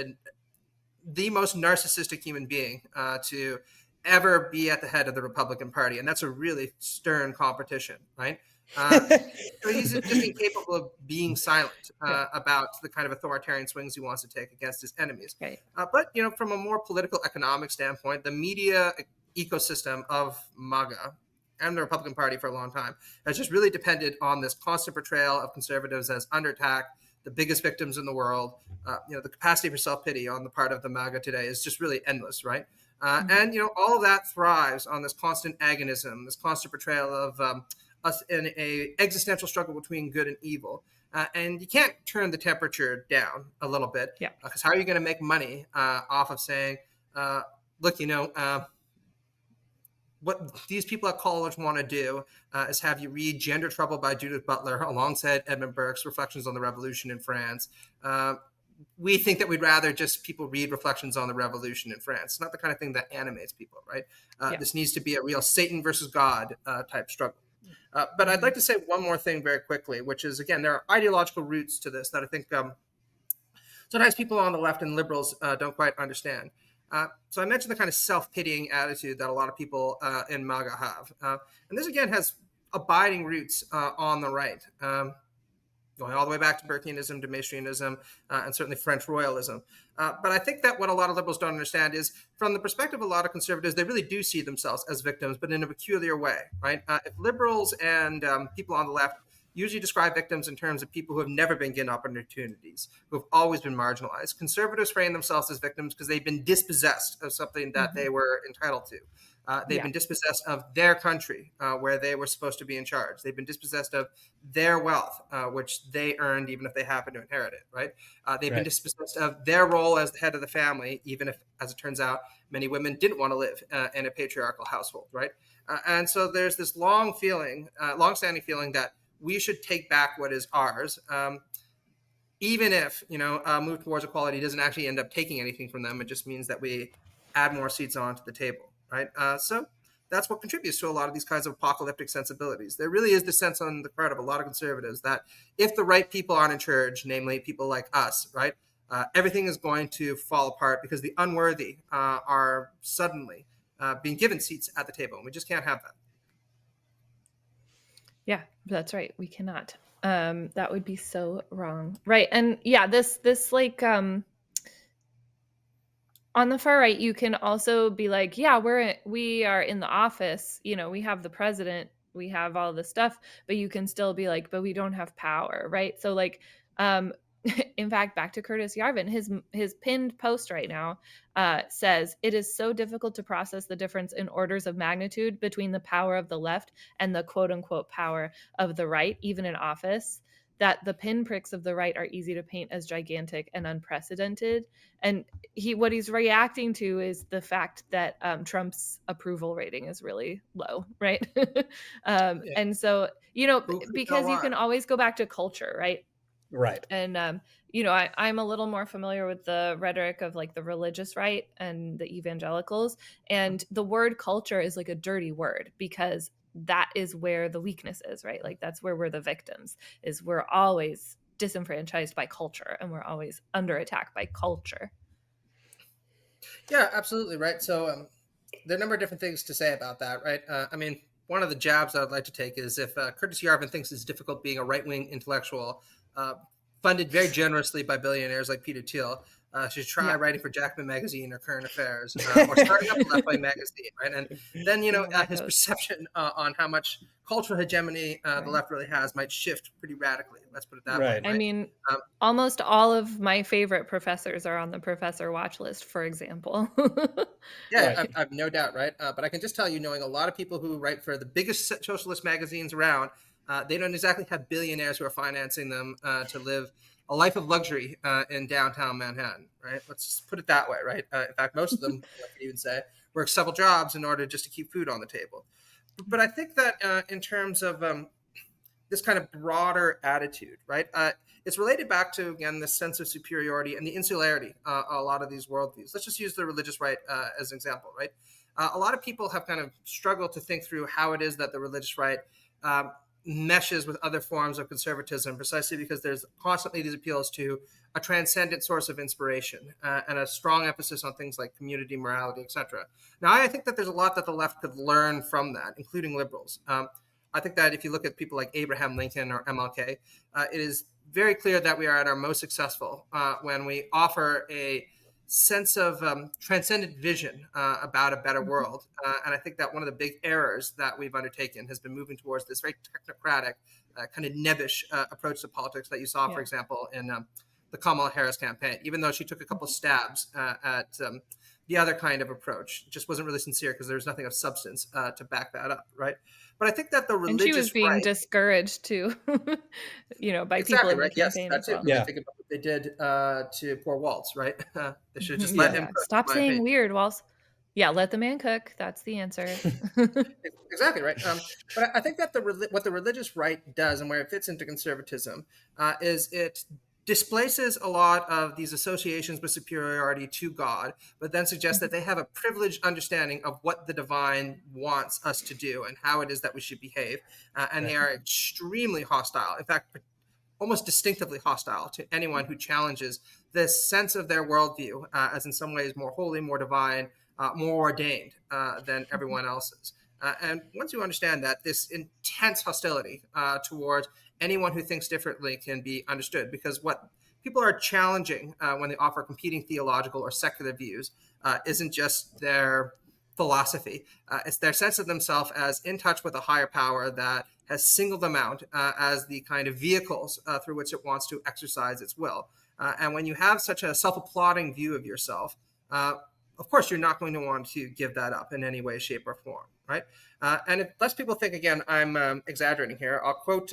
the most narcissistic human being to ever be at the head of the Republican Party. And that's a really stern competition, right? So he's just incapable of being silent about the kind of authoritarian swings he wants to take against his enemies. Right. But, from a more political economic standpoint, the media ecosystem of MAGA and the Republican Party for a long time has just really depended on this constant portrayal of conservatives as under attack, the biggest victims in the world. The capacity for self-pity on the part of the MAGA today is just really endless, right? And, all of that thrives on this constant agonism, this constant portrayal of us in a existential struggle between good and evil. And you can't turn the temperature down a little bit. Yeah. Because how are you going to make money off of saying, look, what these people at college want to do is have you read Gender Trouble by Judith Butler alongside Edmund Burke's Reflections on the Revolution in France. We think that we'd rather just people read Reflections on the Revolution in France. It's not the kind of thing that animates people, right? This needs to be a real Satan versus God type struggle. But I'd like to say one more thing very quickly, which is, again, there are ideological roots to this that I think sometimes people on the left and liberals don't quite understand. So I mentioned the kind of self-pitying attitude that a lot of people in MAGA have. And this, again, has abiding roots on the right, going all the way back to Burkeanism, to Maastrichtianism, and certainly French royalism. But I think that what a lot of liberals don't understand is, from the perspective of a lot of conservatives, they really do see themselves as victims, but in a peculiar way, right? If liberals and people on the left usually describe victims in terms of people who have never been given opportunities, who have always been marginalized. Conservatives frame themselves as victims because they've been dispossessed of something that they were entitled to. They've been dispossessed of their country, where they were supposed to be in charge. They've been dispossessed of their wealth, which they earned, even if they happen to inherit it, right? They've been dispossessed of their role as the head of the family, even if, as it turns out, many women didn't want to live in a patriarchal household, right? And so there's this long-standing feeling that we should take back what is ours, even if, move towards equality doesn't actually end up taking anything from them. It just means that we add more seats onto the table, right? So that's what contributes to a lot of these kinds of apocalyptic sensibilities. There really is the sense on the part of a lot of conservatives that if the right people aren't in charge, namely people like us, right, everything is going to fall apart because the unworthy are suddenly being given seats at the table, and we just can't have that. Yeah, that's right. We cannot. That would be so wrong. Right. And yeah, this like on the far right, you can also be like, yeah, we are in the office, we have the president, we have all this stuff, but you can still be like, but we don't have power, right? So like, um, in fact, back to Curtis Yarvin, his pinned post right now says it is so difficult to process the difference in orders of magnitude between the power of the left and the quote unquote power of the right, even in office, that the pinpricks of the right are easy to paint as gigantic and unprecedented. And what he's reacting to is the fact that Trump's approval rating is really low, right? Yeah. And so, because you can always go back to culture, right? Right. And I'm a little more familiar with the rhetoric of like the religious right and the evangelicals, and the word culture is like a dirty word because that is where the weakness is, right? Like that's where we're the victims, is we're always disenfranchised by culture and we're always under attack by culture. Yeah, absolutely right. So there are a number of different things to say about that, right? I mean, one of the jabs I'd like to take is if Curtis Yarvin thinks it's difficult being a right-wing intellectual, funded very generously by billionaires like Peter Thiel, should try writing for Jackman Magazine or Current Affairs, or starting up a left-wing magazine, right? And then, his perception on how much cultural hegemony the left really has might shift pretty radically. Let's put it that way. Right. I mean, almost all of my favorite professors are on the professor watch list, for example. Yeah, Right. I've no doubt, right? But I can just tell you, knowing a lot of people who write for the biggest socialist magazines around, they don't exactly have billionaires who are financing them to live a life of luxury in downtown Manhattan, right? Let's just put it that way, right? In fact, most of them, I could even say, work several jobs in order just to keep food on the table. But I think that in terms of this kind of broader attitude, right? It's related back to, again, this sense of superiority and the insularity a lot of these worldviews. Let's just use the religious right as an example, right? A lot of people have kind of struggled to think through how it is that the religious right meshes with other forms of conservatism, precisely because there's constantly these appeals to a transcendent source of inspiration and a strong emphasis on things like community, morality, etc. Now, I think that there's a lot that the left could learn from that, including liberals. I think that if you look at people like Abraham Lincoln or MLK, it is very clear that we are at our most successful when we offer a sense of transcendent vision about a better world. And I think that one of the big errors that we've undertaken has been moving towards this very technocratic, kind of nebbish approach to politics that you saw, for example, in the Kamala Harris campaign, even though she took a couple stabs at the other kind of approach. It just wasn't really sincere because there was nothing of substance to back that up, right? But I think that the religious and she was being discouraged too, by people in the campaign. Yes, that's as well. it. Yeah. Think about what they did to poor Waltz, right? They should have just let him cook. Stop saying weird, Waltz. Yeah, let the man cook. That's the answer. Exactly right. But I think that what the religious right does and where it fits into conservatism is it displaces a lot of these associations with superiority to God, but then suggests that they have a privileged understanding of what the divine wants us to do and how it is that we should behave. And they are extremely hostile. In fact, almost distinctively hostile to anyone who challenges this sense of their worldview as in some ways more holy, more divine, more ordained than everyone else's. And once you understand that, this intense hostility towards anyone who thinks differently can be understood, because what people are challenging when they offer competing theological or secular views isn't just their philosophy. It's their sense of themselves as in touch with a higher power that has singled them out as the kind of vehicles through which it wants to exercise its will. And when you have such a self-applauding view of yourself, of course, you're not going to want to give that up in any way, shape, or form, right? And it lets people think, again, I'm exaggerating here. I'll quote,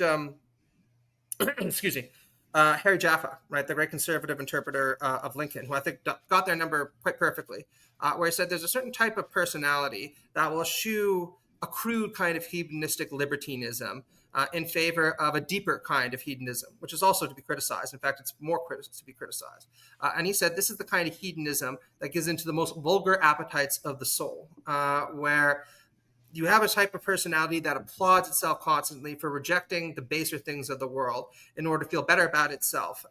excuse me, Harry Jaffa, right, the great conservative interpreter of Lincoln, who I think got their number quite perfectly, where he said there's a certain type of personality that will eschew a crude kind of hedonistic libertinism in favor of a deeper kind of hedonism, which is also to be criticized. In fact, it's more to be criticized. And he said this is the kind of hedonism that gives into the most vulgar appetites of the soul, where you have a type of personality that applauds itself constantly for rejecting the baser things of the world in order to feel better about itself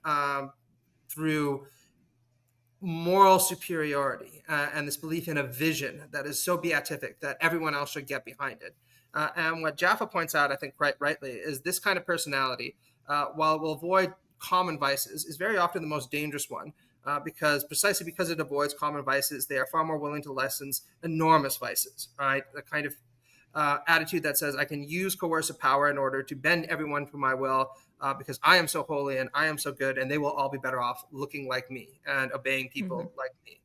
through moral superiority and this belief in a vision that is so beatific that everyone else should get behind it. And what Jaffa points out, I think quite rightly, is this kind of personality, while it will avoid common vices, is very often the most dangerous one precisely because it avoids common vices, they are far more willing to license enormous vices, right? The kind of attitude that says I can use coercive power in order to bend everyone to my will because I am so holy and I am so good, and they will all be better off looking like me and obeying people like me.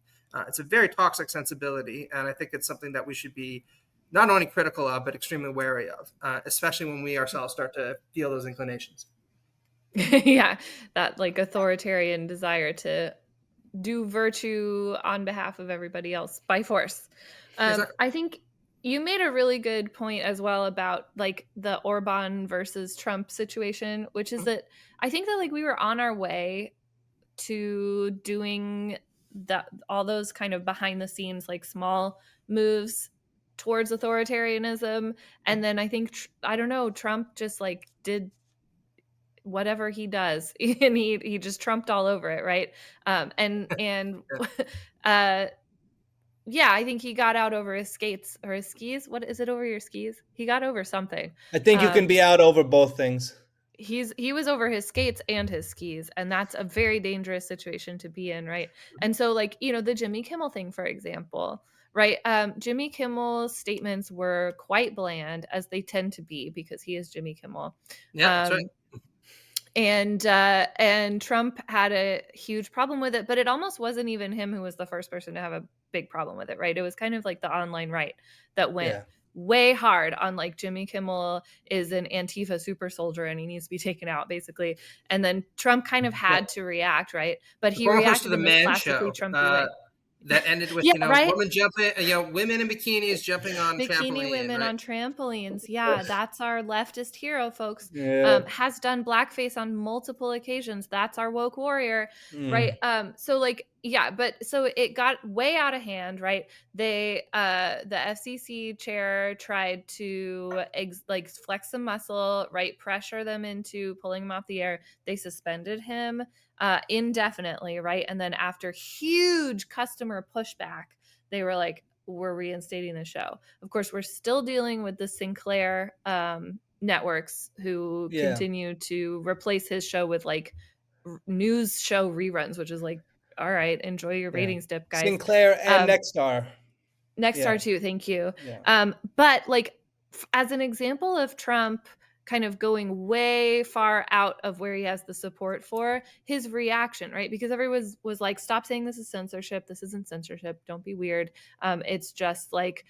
It's a very toxic sensibility, and I think it's something that we should be not only critical of, but extremely wary of, especially when we ourselves start to feel those inclinations. Yeah, that like authoritarian desire to do virtue on behalf of everybody else by force. Exactly. I think you made a really good point as well about like the Orban versus Trump situation, which is that I think that like we were on our way to doing all those kind of behind the scenes like small moves towards authoritarianism, and then I think I don't know, Trump just like did whatever he does and he just trumped all over it, right? uh yeah, I think he got out over his skates or his skis. What is it, over your skis? He got over something. I think you can be out over both things. He was over his skates and his skis, and that's a very dangerous situation to be in, right? And so like, you know, the Jimmy Kimmel thing, for example, right? Jimmy Kimmel's statements were quite bland, as they tend to be because he is Jimmy Kimmel. Yeah, that's right. And Trump had a huge problem with it, but it almost wasn't even him who was the first person to have a big problem with it, right? It was kind of like the online right that went way hard on like Jimmy Kimmel is an Antifa super soldier and he needs to be taken out, basically. And then Trump kind of had to react, right? But he reacted to the in this Man classically Show. Trumpy way. That ended with right? women jumping, women in bikinis jumping on bikini women right? on trampolines. Yeah, that's our leftist hero, folks. Has done blackface on multiple occasions. That's our woke warrior, right? So like, yeah, but so it got way out of hand, right? They the FCC chair tried to like flex some muscle, right? Pressure them into pulling him off the air. They suspended him indefinitely, right? And then after huge customer pushback, they were like, we're reinstating the show. Of course, we're still dealing with the Sinclair networks who continue to replace his show with like news show reruns, which is like, all right, enjoy your ratings dip, guys. Sinclair and Nexstar. Nexstar too, thank you. But like as an example of Trump kind of going way far out of where he has the support for, his reaction, right? Because everyone was like, stop saying this is censorship. This isn't censorship. Don't be weird. It's just like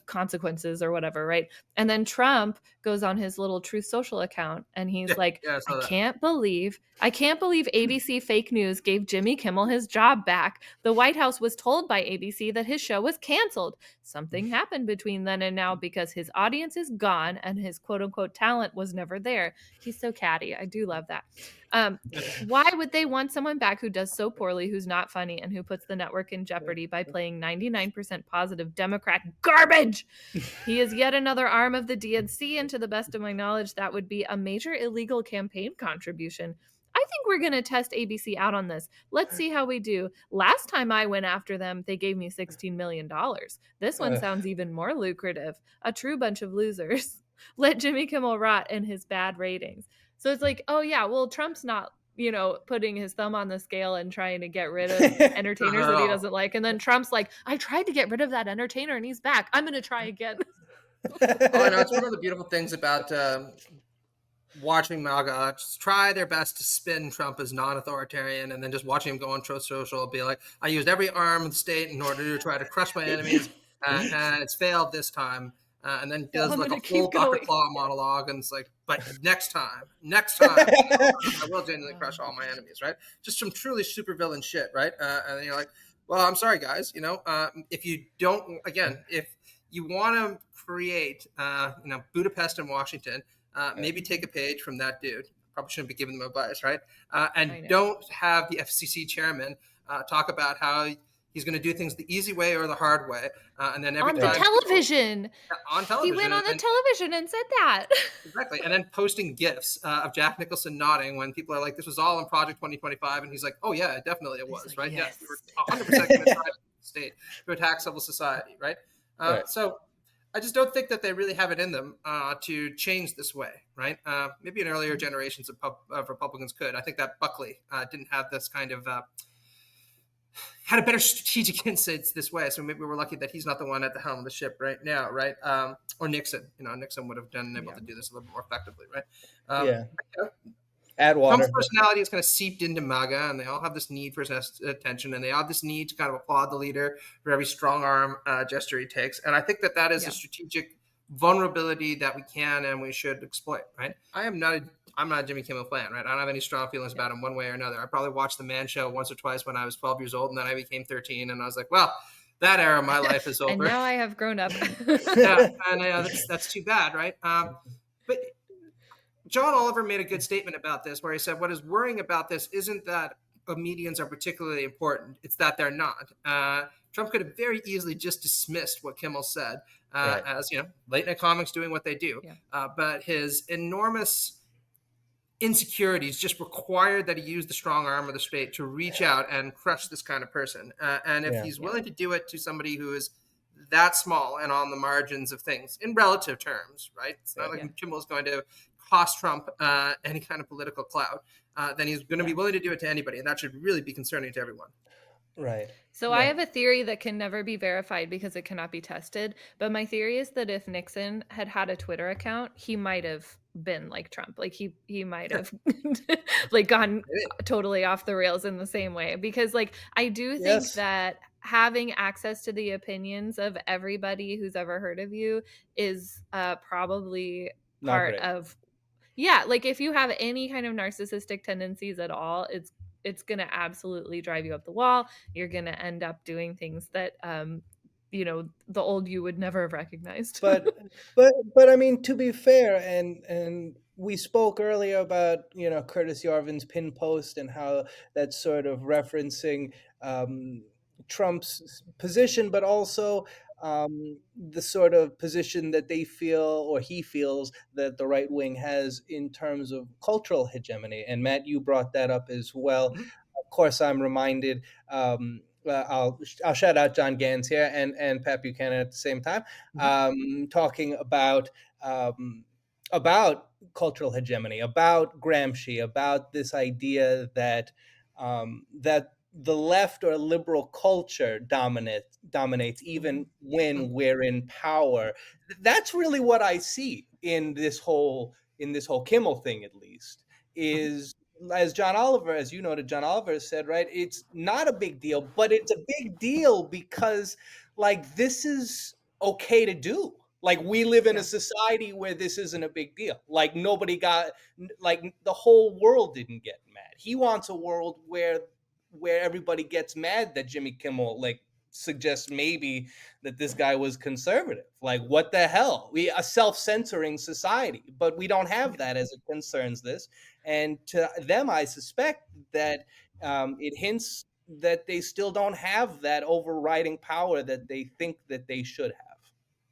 consequences or whatever, right? And then Trump goes on his little Truth Social account and he's like, I can't believe ABC fake news gave Jimmy Kimmel his job back. The White House was told by ABC that his show was canceled. Something happened between then and now because his audience is gone and his quote unquote talent was never there. He's so catty. I do love that. Why would they want someone back who does so poorly, who's not funny, and who puts the network in jeopardy by playing 99% positive Democrat garbage? He is yet another arm of the DNC, and to the best of my knowledge, that would be a major illegal campaign contribution. I think we're going to test ABC out on this. Let's see how we do. Last time I went after them, they gave me $16 million. This one sounds even more lucrative. A true bunch of losers. Let Jimmy Kimmel rot in his bad ratings. So it's like, oh yeah, well, Trump's not, putting his thumb on the scale and trying to get rid of entertainers that he doesn't like. And then Trump's like, I tried to get rid of that entertainer and he's back. I'm going to try again. I know. It's one of the beautiful things about watching MAGA just try their best to spin Trump as non-authoritarian, and then just watching him go on Truth Social be like, I used every arm of the state in order to try to crush my enemies, and it's failed this time. And then does like a full Dr. Claw monologue, and it's like, but next time, I will genuinely crush all my enemies, right? Just some truly supervillain shit, right? And then you're like, well, I'm sorry, guys. If you don't, again, if you want to create, Budapest and Washington, maybe take a page from that dude. Probably shouldn't be giving them advice, right? And don't have the FCC chairman talk about how he's going to do things the easy way or the hard way, and then every time on television, he went on the television and said that exactly, and then posting gifs of Jack Nicholson nodding when people are like, "This was all in Project 2025," and he's like, "Oh yeah, definitely it was, right? Yes, we were 100% going to try the state to attack civil society, right?" So I just don't think that they really have it in them to change this way, right? Maybe in earlier generations of Republicans could. I think that Buckley didn't have this kind of had a better strategic insights this way. So maybe we're lucky that he's not the one at the helm of the ship right now, right? Or Nixon. Nixon would have been able to do this a little more effectively, right? Yeah. You know, Add water. Trump's personality is kind of seeped into MAGA, and they all have this need for attention, and they have this need to kind of applaud the leader for every strong arm gesture he takes. And I think that is a strategic vulnerability that we can and we should exploit, right? I'm not a Jimmy Kimmel fan, right? I don't have any strong feelings about him one way or another. I probably watched The Man Show once or twice when I was 12 years old, and then I became 13, and I was like, well, that era of my life is over. And now I have grown up. Yeah, and that's too bad, right? But John Oliver made a good statement about this, where he said, what is worrying about this isn't that comedians are particularly important. It's that they're not. Trump could have very easily just dismissed what Kimmel said as, late night comics doing what they do. Yeah. But his enormous insecurities just required that he use the strong arm of the state to reach out and crush this kind of person. And if he's willing to do it to somebody who is that small and on the margins of things in relative terms, right? It's not like Kimmel's going to cost Trump any kind of political clout, then he's going to be willing to do it to anybody. And that should really be concerning to everyone. Right. So I have a theory that can never be verified because it cannot be tested. But my theory is that if Nixon had had a Twitter account, he might have been like Trump. Like he might have like gone totally off the rails in the same way. Because like I do think that having access to the opinions of everybody who's ever heard of you is probably part of like if you have any kind of narcissistic tendencies at all, it's going to absolutely drive you up the wall. You're going to end up doing things that the old you would never have recognized. but I mean, to be fair, and we spoke earlier about Curtis Yarvin's pin post and how that's sort of referencing Trump's position, but also the sort of position that they feel, or he feels, that the right wing has in terms of cultural hegemony. And Matt, you brought that up as well. Mm-hmm. Of course, I'm reminded. I'll shout out John Gans here and Pat Buchanan at the same time, talking about cultural hegemony, about Gramsci, about this idea that that the left or liberal culture dominates even when we're in power. That's really what I see in this whole Kimmel thing, at least, is, as John Oliver, as you noted, John Oliver said, right, it's not a big deal, but it's a big deal because like this is okay to do. Like we live in a society where this isn't a big deal. Like nobody got, like the whole world didn't get mad. He wants a world where everybody gets mad that Jimmy Kimmel like suggests maybe that this guy was conservative. Like what the hell? We a self-censoring society, but we don't have that as it concerns this. And to them, I suspect that it hints that they still don't have that overriding power that they think that they should have.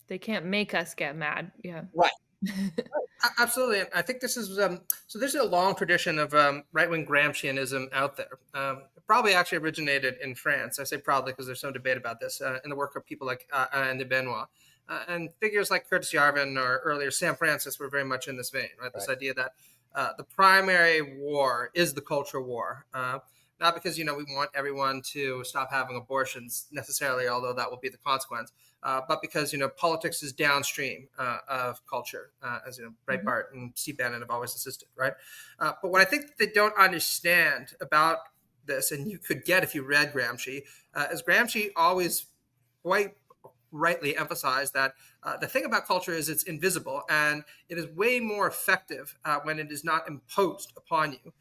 They can't make us get mad. Yeah. Right. Absolutely. I think this is so there's a long tradition of right-wing Gramscianism out there. It probably actually originated in France. I say probably because there's some debate about this in the work of people like Alain de Benoit. And figures like Curtis Yarvin or earlier Sam Francis were very much in this vein, right? This idea that the primary war is the culture war. Not because, we want everyone to stop having abortions necessarily, although that will be the consequence, but because, politics is downstream of culture, as Breitbart and Steve Bannon have always insisted, right? But what I think they don't understand about this, and you could get if you read Gramsci, is Gramsci always quite rightly emphasized that the thing about culture is it's invisible, and it is way more effective when it is not imposed upon you.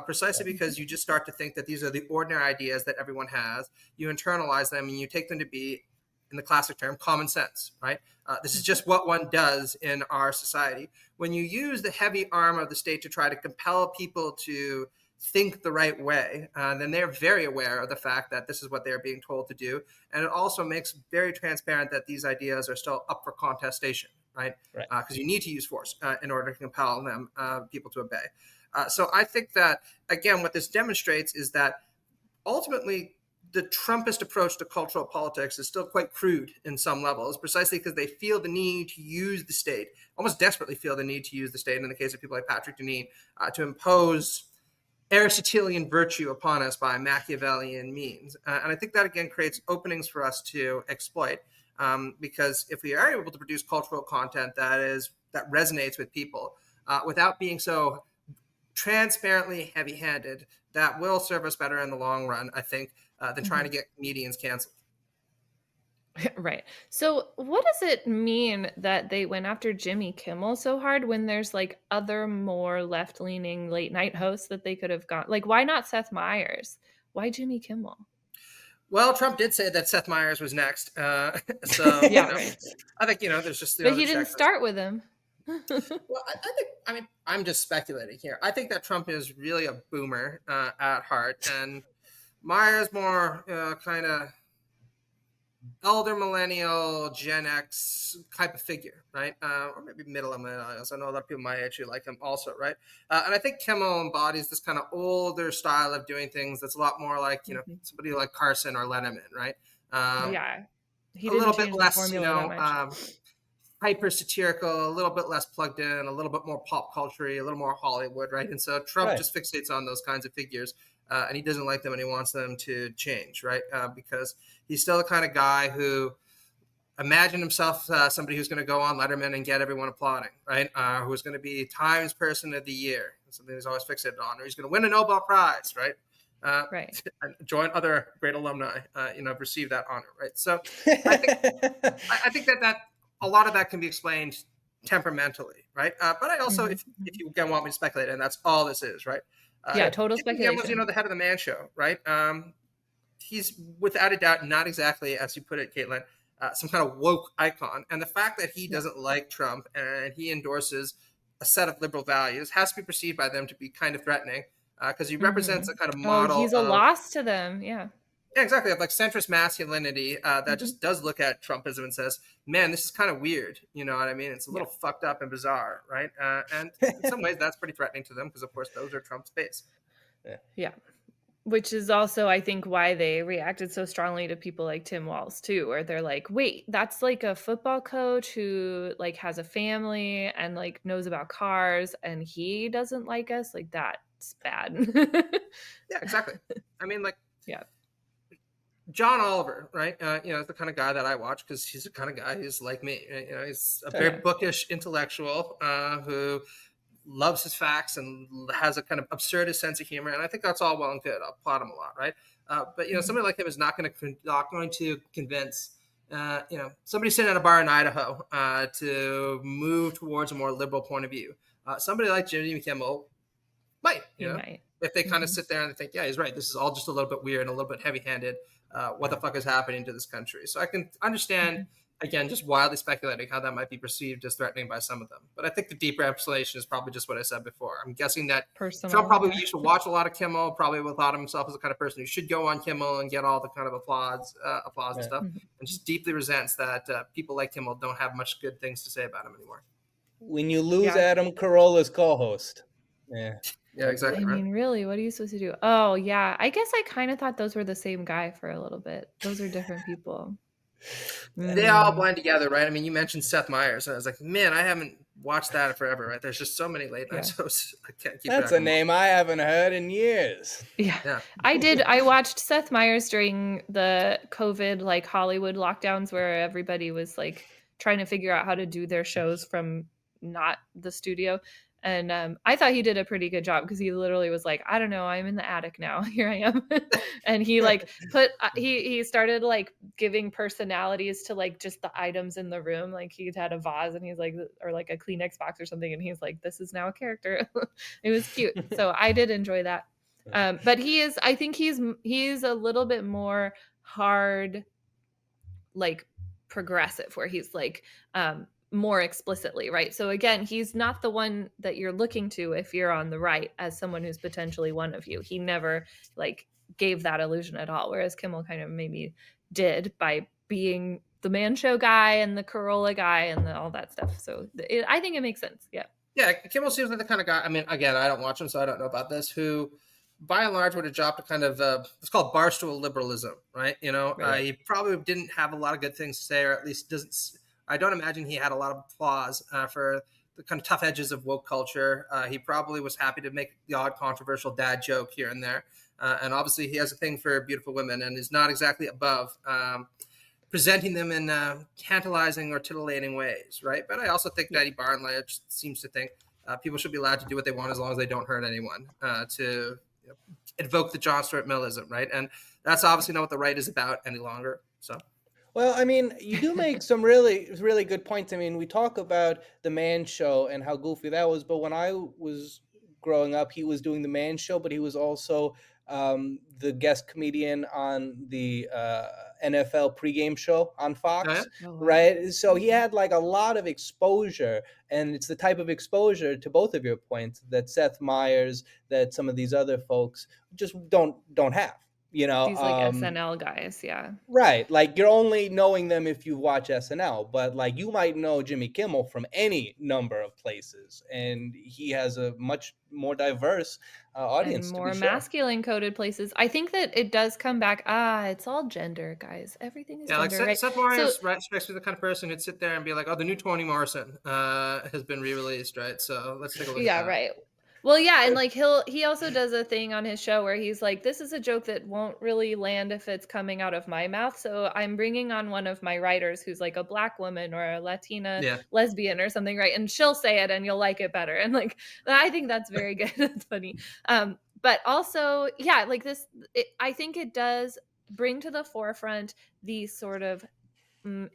Precisely because you just start to think that these are the ordinary ideas that everyone has. You internalize them and you take them to be, in the classic term, common sense, right? This is just what one does in our society. When you use the heavy arm of the state to try to compel people to think the right way, then they're very aware of the fact that this is what they're being told to do. And it also makes very transparent that these ideas are still up for contestation, right? Because you need to use force in order to compel them, people to obey. So I think that, again, what this demonstrates is that ultimately the Trumpist approach to cultural politics is still quite crude in some levels, precisely because they feel the need to use the state, almost desperately feel the need to use the state, in the case of people like Patrick Deneen, to impose Aristotelian virtue upon us by Machiavellian means. And I think that, again, creates openings for us to exploit. Because if we are able to produce cultural content that resonates with people without being so transparently heavy-handed, that will serve us better in the long run, I think, than trying to get comedians canceled. Right. So what does it mean that they went after Jimmy Kimmel so hard when there's like other more left-leaning late night hosts that they could have gone? Like, why not Seth Meyers? Why Jimmy Kimmel? Well, Trump did say that Seth Meyers was next. So Yeah, right. I think, there's just, But he didn't start with him. Well, I mean, I'm just speculating here. I think that Trump is really a boomer at heart, and Meyers more kind of elder millennial, Gen X type of figure, right? Or maybe middle millennials. I know a lot of people my age who like him also, right? And I think Kimmel embodies this kind of older style of doing things that's a lot more like, somebody like Carson or Letterman, right? Yeah. He a didn't little bit change the less, formula that much. hyper satirical, a little bit less plugged in, a little bit more pop culture, a little more Hollywood, right? And so Trump just fixates on those kinds of figures. And he doesn't like them, and he wants them to change, right? Because he's still the kind of guy who imagined himself somebody who's going to go on Letterman and get everyone applauding, right? Who's going to be Times Person of the Year, something he's always fixated on, or he's going to win a Nobel Prize, right? Right. And join other great alumni, receive that honor, right? So I think that a lot of that can be explained temperamentally, right? But I also, if you again want me to speculate, and that's all this is, right? Total speculation. He was, the head of the Man Show, right? He's without a doubt not exactly, as you put it, Caitlin, some kind of woke icon. And the fact that he doesn't like Trump and he endorses a set of liberal values has to be perceived by them to be kind of threatening because he represents a kind of model. He's a loss to them, yeah. Yeah, exactly. Of like centrist masculinity that just does look at Trumpism and says, man, this is kind of weird. You know what I mean? It's a little fucked up and bizarre, right? And in some ways that's pretty threatening to them because, of course, those are Trump's base. Yeah. Which is also, I think, why they reacted so strongly to people like Tim Walz, too, where they're like, wait, that's like a football coach who like has a family and like knows about cars and he doesn't like us? Like, that's bad. Yeah, exactly. I mean, like, yeah. John Oliver, right? Is the kind of guy that I watch because he's the kind of guy who's like me. He's a very bookish intellectual who loves his facts and has a kind of absurdist sense of humor, and I think that's all well and good. I'll applaud him a lot, right? But somebody like him is not going to convince somebody sitting at a bar in Idaho to move towards a more liberal point of view. Somebody like Jimmy Kimmel might, if they kind of sit there and they think, yeah, he's right. This is all just a little bit weird and a little bit heavy-handed. What the fuck is happening to this country? So I can understand, again, just wildly speculating how that might be perceived as threatening by some of them. But I think the deeper explanation is probably just what I said before. I'm guessing that Trump probably used to watch a lot of Kimmel, probably thought of himself as the kind of person who should go on Kimmel and get all the kind of applause and stuff, and just deeply resents that people like Kimmel don't have much good things to say about him anymore. When you lose Adam Carolla's co-host. Yeah, exactly. I mean, really, what are you supposed to do? Oh, yeah. I guess I kind of thought those were the same guy for a little bit. Those are different people. They all blend together, right? I mean, you mentioned Seth Meyers. I was like, man, I haven't watched that forever, right? There's just so many late night shows. I can't keep That's a name I haven't heard in years. Yeah. I watched Seth Meyers during the COVID, like Hollywood lockdowns where everybody was like trying to figure out how to do their shows from not the studio. And I thought he did a pretty good job because he literally was like, I don't know, I'm in the attic now. Here I am. And he like he started like giving personalities to like just the items in the room. Like he had a vase and he's like, or like a Kleenex box or something. And he's like, this is now a character. It was cute. So I did enjoy that. But I think he's a little bit more hard, like progressive where he's like, more explicitly, right? So again, he's not the one that you're looking to if you're on the right as someone who's potentially one of you. He never like gave that illusion at all, whereas Kimmel kind of maybe did by being the Man Show guy and the Carolla guy and all that stuff. So I think it makes sense. Yeah, Kimmel seems like the kind of guy, I mean, again, I don't watch him, so I don't know about this, who by and large would adopt a kind of it's called barstool liberalism, right? He probably didn't have a lot of good things to say, or at least doesn't. I don't imagine he had a lot of applause for the kind of tough edges of woke culture. He probably was happy to make the odd controversial dad joke here and there. And obviously he has a thing for beautiful women and is not exactly above presenting them in tantalizing or titillating ways, right? But I also think that he, by and large, seems to think people should be allowed to do what they want as long as they don't hurt anyone, to invoke the John Stuart Millism, right? And that's obviously not what the right is about any longer. So, Well, I mean, you do make some really, really good points. I mean, we talk about the Man Show and how goofy that was, but when I was growing up, he was doing the Man Show, but he was also the guest comedian on the NFL pregame show on Fox, Oh, wow. right? So he had like a lot of exposure, and it's the type of exposure, to both of your points, that Seth Meyers, that some of these other folks just don't have. You know, These like SNL guys, yeah. right. Like, you're only knowing them if you watch SNL, but like, you might know Jimmy Kimmel from any number of places, and he has a much more diverse And audience to more be sure. masculine coded places. I think that it does come back. It's all gender, guys. Everything is yeah, like gender, right? Seth So Meyers strikes me the kind of person who'd sit there and be like, "Oh, the new Toni Morrison has been re-released, right? So let's take a look at yeah, that." right. Well, yeah, and like he also does a thing on his show where he's like, this is a joke that won't really land if it's coming out of my mouth. So I'm bringing on one of my writers who's like a Black woman or a Latina Yeah. lesbian or something, right? And she'll say it and you'll like it better. And like I think that's very good. That's funny. But also, yeah, like this, I think it does bring to the forefront these sort of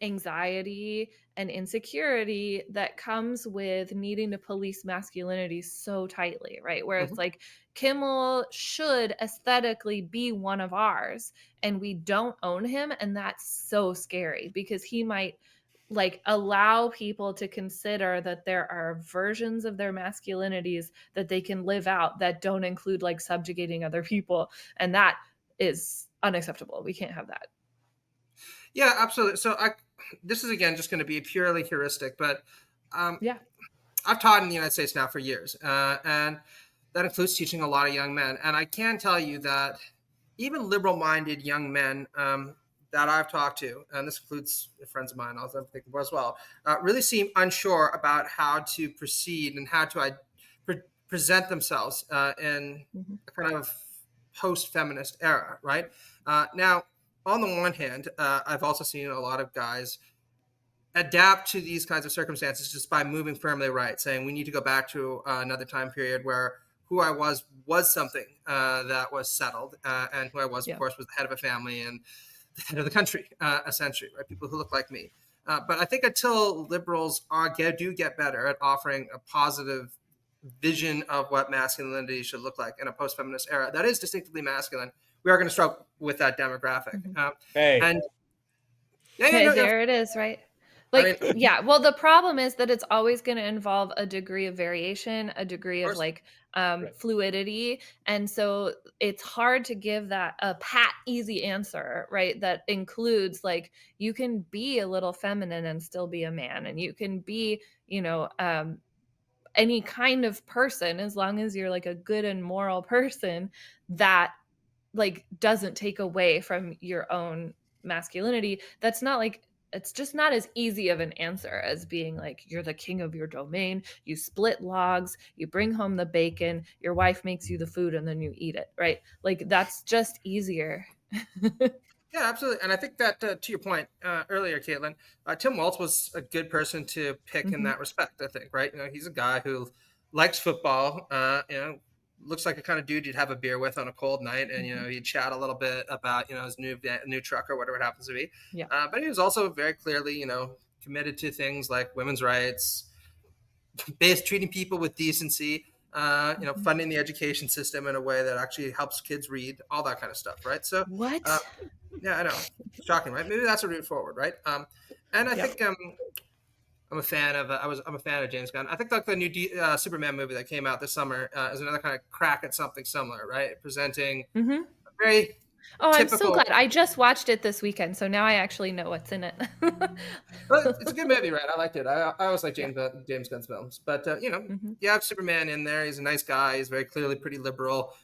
anxiety and insecurity that comes with needing to police masculinity so tightly, right? Where it's like Kimmel should aesthetically be one of ours and we don't own him, and that's so scary because he might like allow people to consider that there are versions of their masculinities that they can live out that don't include like subjugating other people, and that is unacceptable. We can't have that. Yeah, absolutely. So this is again just going to be purely heuristic, but Yeah. I've taught in the United States now for years, and that includes teaching a lot of young men. And I can tell you that even liberal-minded young men that I've talked to, and this includes friends of mine, also I'm thinking as well, really seem unsure about how to proceed and how to present themselves in a kind of post-feminist era, right? Now, on the one hand, I've also seen a lot of guys adapt to these kinds of circumstances just by moving firmly right, saying we need to go back to another time period where who I was something that was settled, and who I was, of course, was the head of a family and the head of the country, essentially, right? People who look like me. But I think until liberals do get better at offering a positive vision of what masculinity should look like in a post-feminist era that is distinctively masculine, we are going to struggle with that demographic. And there it is, right? Like, I mean, yeah. Well, the problem is that it's always going to involve a degree of variation, a degree of like fluidity. And so it's hard to give that a pat, easy answer, right? That includes like, you can be a little feminine and still be a man. And you can be, any kind of person, as long as you're like a good and moral person that like doesn't take away from your own masculinity. That's not like, it's just not as easy of an answer as being like, you're the king of your domain, you split logs, you bring home the bacon, your wife makes you the food and then you eat it, right? Like that's just easier. Yeah, absolutely. And I think that to your point earlier, Caitlin, Tim Walz was a good person to pick in that respect, I think, right? He's a guy who likes football, looks like a kind of dude you'd have a beer with on a cold night, and he'd chat a little bit about his new truck or whatever it happens to be. Yeah. But he was also very clearly committed to things like women's rights, treating people with decency, funding the education system in a way that actually helps kids read, all that kind of stuff, right? So what? Yeah, I know, shocking, right? Maybe that's a route forward, right? And I think I'm a fan of James Gunn. I think like the new Superman movie that came out this summer is another kind of crack at something similar, right? Presenting very typical... I'm so glad. I just watched it this weekend, so now I actually know what's in it. It's a good movie, right? I liked it. I always like James Gunn's films. But, you have Superman in there. He's a nice guy. He's very clearly pretty liberal,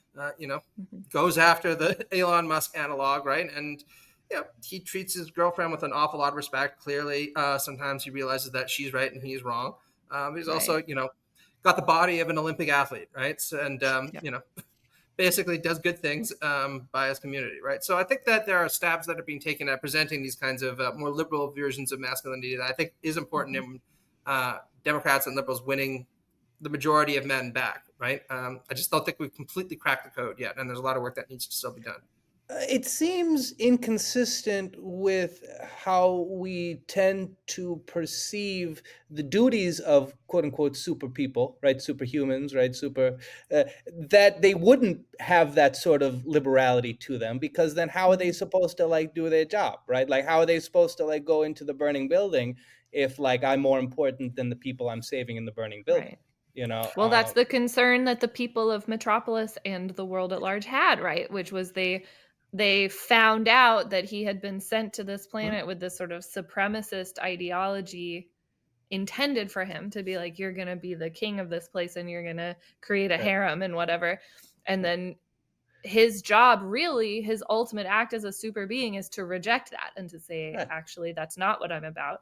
goes after the Elon Musk analog, right? And he treats his girlfriend with an awful lot of respect. Clearly, sometimes he realizes that she's right and he's wrong. He's also, got the body of an Olympic athlete, right? So, and, basically does good things by his community, right? So I think that there are stabs that are being taken at presenting these kinds of more liberal versions of masculinity that I think is important in Democrats and liberals winning the majority of men back, right? I just don't think we've completely cracked the code yet, and there's a lot of work that needs to still be done. It seems inconsistent with how we tend to perceive the duties of quote unquote super people, right? Superhumans, right? That they wouldn't have that sort of liberality to them, because then how are they supposed to like do their job, right? Like, how are they supposed to like go into the burning building if like I'm more important than the people I'm saving in the burning building? Right. Well, that's the concern that the people of Metropolis and the world at large had, right? Which was they found out that he had been sent to this planet with this sort of supremacist ideology intended for him to be like, you're going to be the king of this place and you're going to create a harem and whatever. And then his job, really, his ultimate act as a super being is to reject that and to say, actually, that's not what I'm about.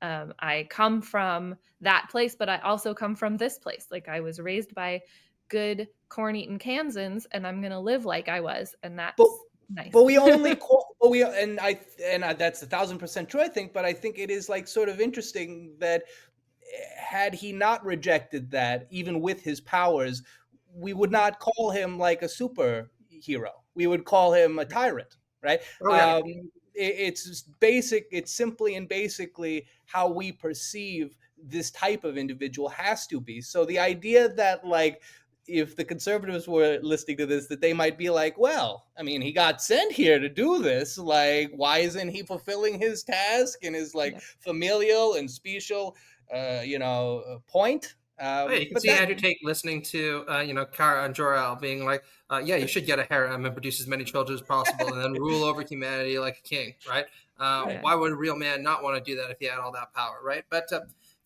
I come from that place, but I also come from this place. Like, I was raised by good corn-eating Kansans, and I'm going to live like I was. And that's nice. But we only call, and that's 1,000% true, I think. But I think it is like sort of interesting that had he not rejected that, even with his powers, we would not call him like a superhero. We would call him a tyrant, right? It's just basic. It's simply and basically how we perceive this type of individual has to be. So the idea that like, if the conservatives were listening to this, that they might be like, well, I mean, he got sent here to do this. Like, why isn't he fulfilling his task and his like familial and special, point? You can see Andrew Tate listening to, Kara and Jor-El being like, you should get a harem and produce as many children as possible and then rule over humanity like a king, right? Why would a real man not want to do that if he had all that power, right? But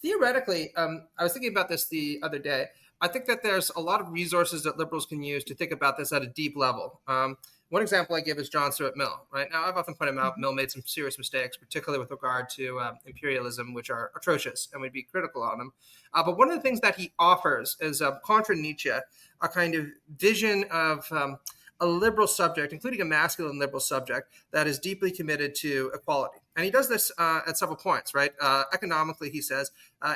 theoretically, I was thinking about this the other day. I think that there's a lot of resources that liberals can use to think about this at a deep level. One example I give is John Stuart Mill, right? Now, I've often pointed out Mill made some serious mistakes, particularly with regard to imperialism, which are atrocious, and we'd be critical on them. But one of the things that he offers is, contra Nietzsche, a kind of vision of a liberal subject, including a masculine liberal subject, that is deeply committed to equality. And he does this at several points, right? Economically, he says,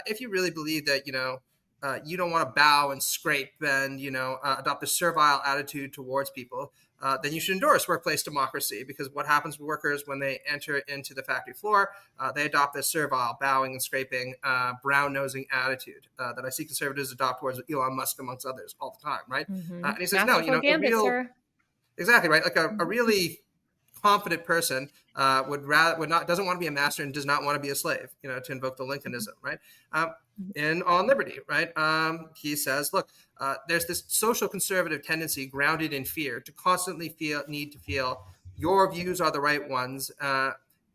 if you really believe that, you don't want to bow and scrape and, adopt a servile attitude towards people, then you should endorse workplace democracy, because what happens with workers when they enter into the factory floor, they adopt this servile, bowing and scraping, brown-nosing attitude that I see conservatives adopt towards Elon Musk, amongst others, all the time, right? And he says, exactly, right? Like a really confident person doesn't want to be a master and does not want to be a slave, to invoke the Lincolnism, right? And on liberty, right? He says, look, there's this social conservative tendency grounded in fear to constantly need to feel your views are the right ones,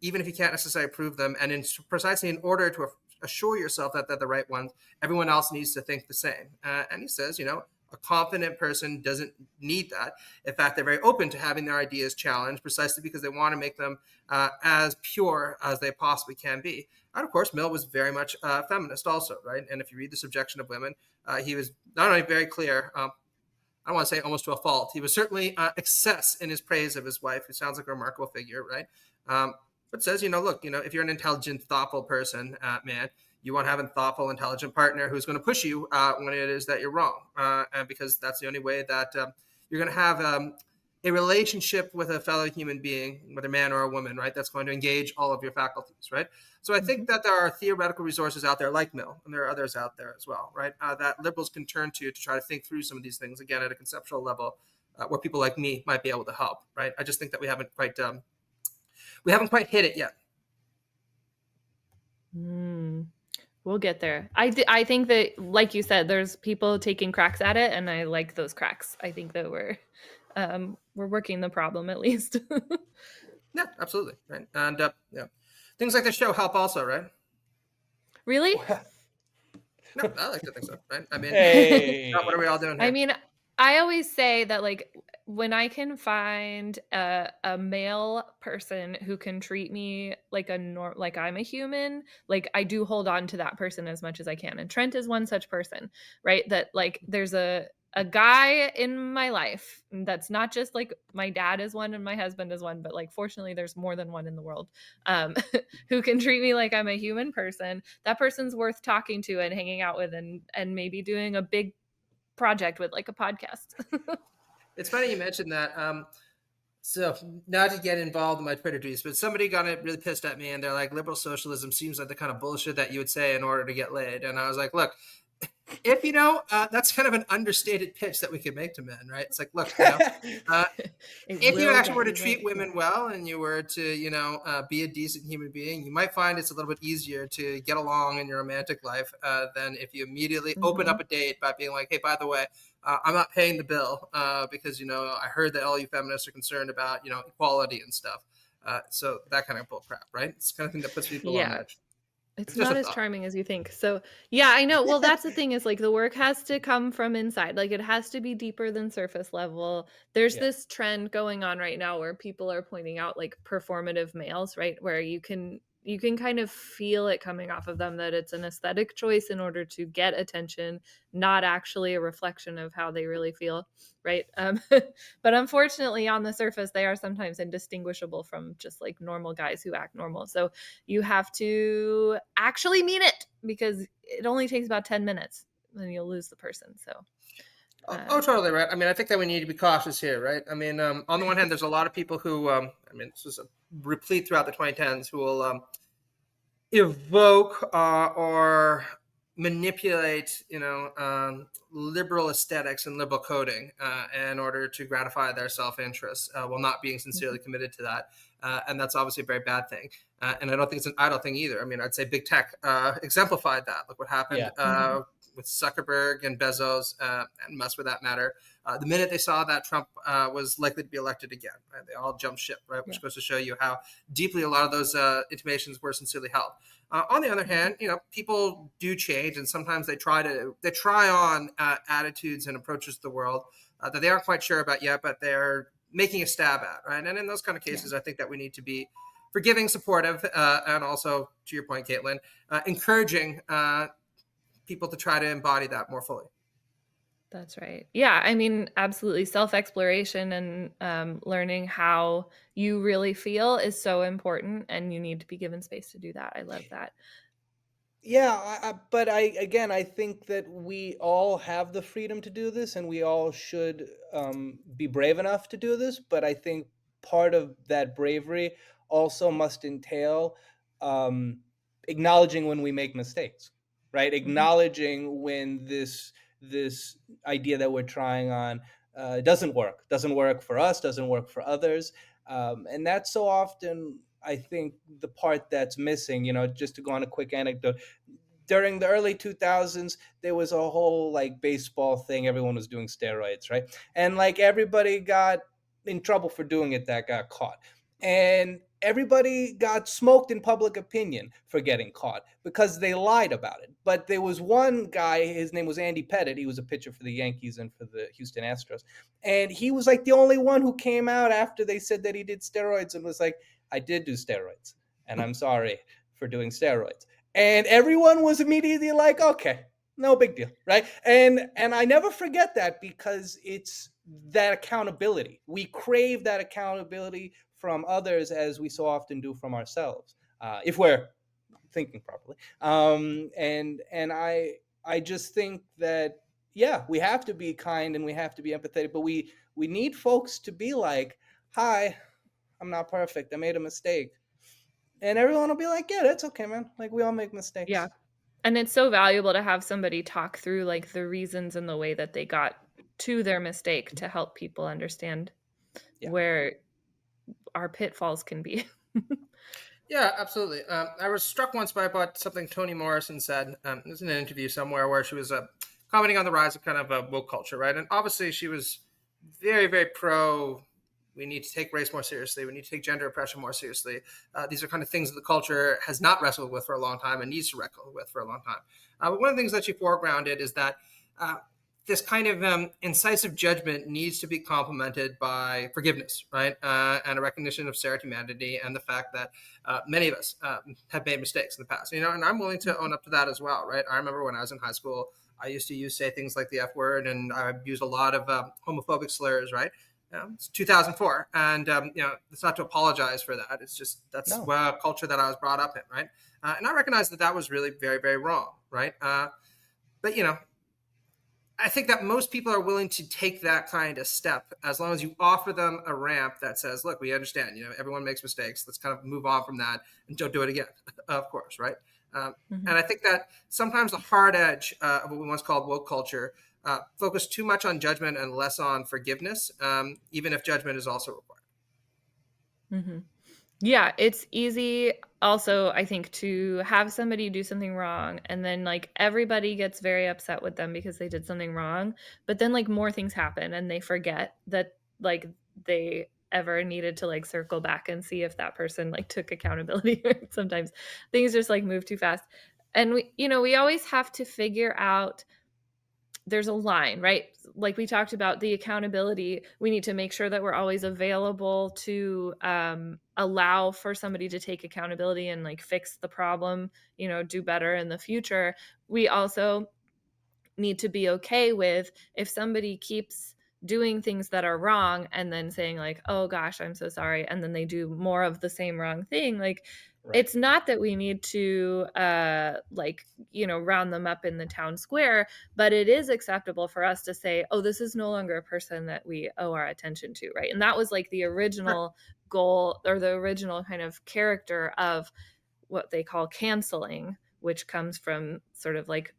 even if you can't necessarily prove them. And precisely in order to assure yourself that they're the right ones, everyone else needs to think the same. And he says, a confident person doesn't need that. In fact, they're very open to having their ideas challenged, precisely because they want to make them as pure as they possibly can be. And of course, Mill was very much a feminist also, right? And if you read The Subjection of Women, he was not only very clear, I don't want to say almost to a fault, he was certainly excess in his praise of his wife, who sounds like a remarkable figure, right? But says, look, if you're an intelligent, thoughtful person, man, you want to have a thoughtful, intelligent partner who's going to push you when it is that you're wrong, and because that's the only way that you're going to have a relationship with a fellow human being, whether man or a woman, right? That's going to engage all of your faculties, right? So I think that there are theoretical resources out there like Mill, and there are others out there as well, right? That liberals can turn to try to think through some of these things, again, at a conceptual level, where people like me might be able to help, right? I just think that we haven't quite hit it yet. We'll get there. I think that, like you said, there's people taking cracks at it, and I like those cracks. I think that we're working the problem, at least. Yeah, absolutely. Right. And things like this show help also, right? Really? No, I like to think so. Right. I mean, what are we all doing here? I mean, I always say that, like, when I can find a male person who can treat me like like I'm a human, like I do hold on to that person as much as I can. And Trent is one such person, right? That like there's a guy in my life that's not just like my dad is one and my husband is one, but like fortunately there's more than one in the world, um, who can treat me like I'm a human person. That person's worth talking to and hanging out with, and maybe doing a big project with, like a podcast. It's funny you mentioned that. So not to get involved in my Twitter tweets, but somebody got really pissed at me, and they're like, "Liberal socialism seems like the kind of bullshit that you would say in order to get laid." And I was like, "Look, if that's kind of an understated pitch that we could make to men, right? It's like, look, uh, if you actually were to treat women well and you were to, be a decent human being, you might find it's a little bit easier to get along in your romantic life than if you immediately open up a date by being like, hey, by the way, I'm not paying the bill because, I heard that all you feminists are concerned about, equality and stuff. So that kind of bull crap, right? It's the kind of thing that puts people on edge. It's not as charming as you think. So, yeah, I know. Well, that's the thing is like the work has to come from inside. Like it has to be deeper than surface level. There's this trend going on right now where people are pointing out like performative males, right? Where you can kind of feel it coming off of them that it's an aesthetic choice in order to get attention, not actually a reflection of how they really feel, right? But unfortunately, on the surface, they are sometimes indistinguishable from just like normal guys who act normal. So you have to actually mean it because it only takes about 10 minutes and you'll lose the person. So. Totally right. I mean, I think that we need to be cautious here, right? I mean, on the one hand, there's a lot of people who, this was replete throughout the 2010s, who will evoke or manipulate, liberal aesthetics and liberal coding in order to gratify their self-interest while not being sincerely committed to that. And that's obviously a very bad thing. And I don't think it's an idle thing either. I mean, I'd say big tech exemplified that. Look what happened with Zuckerberg and Bezos and Musk, for that matter. The minute they saw that Trump was likely to be elected again, right? They all jumped ship, right? Which goes to show you how deeply a lot of those intimations were sincerely held. On the other hand, people do change, and sometimes they try on attitudes and approaches to the world that they aren't quite sure about yet, but they're making a stab at, right? And in those kind of cases, I think that we need to be forgiving, supportive, and also, to your point, Caitlin, encouraging people to try to embody that more fully. That's right. Yeah, I mean, absolutely. Self-exploration and learning how you really feel is so important, and you need to be given space to do that. I love that. Yeah, but I think that we all have the freedom to do this, and we all should be brave enough to do this. But I think part of that bravery also must entail acknowledging when we make mistakes, right? Acknowledging when this idea that we're trying on doesn't work for us, doesn't work for others, and that's so often, I think, the part that's missing. Just to go on a quick anecdote, during the early 2000s, there was a whole like baseball thing. Everyone was doing steroids, right? And like everybody got in trouble for doing it that got caught. And everybody got smoked in public opinion for getting caught because they lied about it. But there was one guy, his name was Andy Pettitte. He was a pitcher for the Yankees and for the Houston Astros. And he was like the only one who came out after they said that he did steroids and was like, I did do steroids, and I'm sorry for doing steroids. And everyone was immediately like, okay, no big deal, right? And I never forget that, because it's that accountability. We crave that accountability from others, as we so often do from ourselves, if we're thinking properly. And I just think that, yeah, we have to be kind and we have to be empathetic, but we need folks to be like, hi, I'm not perfect, I made a mistake. And everyone will be like, yeah, that's okay, man. Like, we all make mistakes. Yeah. And it's so valuable to have somebody talk through like the reasons and the way that they got to their mistake to help people understand where our pitfalls can be. Yeah, absolutely. I was struck once by something Toni Morrison said. It was in an interview somewhere where she was commenting on the rise of kind of woke culture, right? And obviously she was very, very pro, we need to take race more seriously. We need to take gender oppression more seriously. These are kind of things that the culture has not wrestled with for a long time and needs to wrestle with for a long time. But one of the things that she foregrounded is that this kind of incisive judgment needs to be complemented by forgiveness, right? And a recognition of shared humanity and the fact that many of us have made mistakes in the past, and I'm willing to own up to that as well, right? I remember when I was in high school, I used to say things like the F word, and I used a lot of homophobic slurs, right? It's 2004, and it's not to apologize for that. It's just that's a culture that I was brought up in, right? And I recognize that was really very, very wrong, right? But I think that most people are willing to take that kind of step as long as you offer them a ramp that says, look, we understand, everyone makes mistakes. Let's kind of move on from that and don't do it again, of course, right? And I think that sometimes the hard edge of what we once called woke culture focus too much on judgment and less on forgiveness, even if judgment is also required. Yeah, it's easy also, I think, to have somebody do something wrong and then like everybody gets very upset with them because they did something wrong, but then like more things happen and they forget that like they ever needed to like circle back and see if that person like took accountability. Sometimes things just like move too fast. And we always have to figure out there's a line, right? Like we talked about the accountability. We need to make sure that we're always available to allow for somebody to take accountability and like fix the problem, do better in the future. We also need to be okay with if somebody keeps doing things that are wrong and then saying like, oh gosh, I'm so sorry. And then they do more of the same wrong thing. Like, it's not that we need to round them up in the town square, but it is acceptable for us to say, oh, this is no longer a person that we owe our attention to, right? And that was like the original goal or the original kind of character of what they call canceling, which comes from sort of like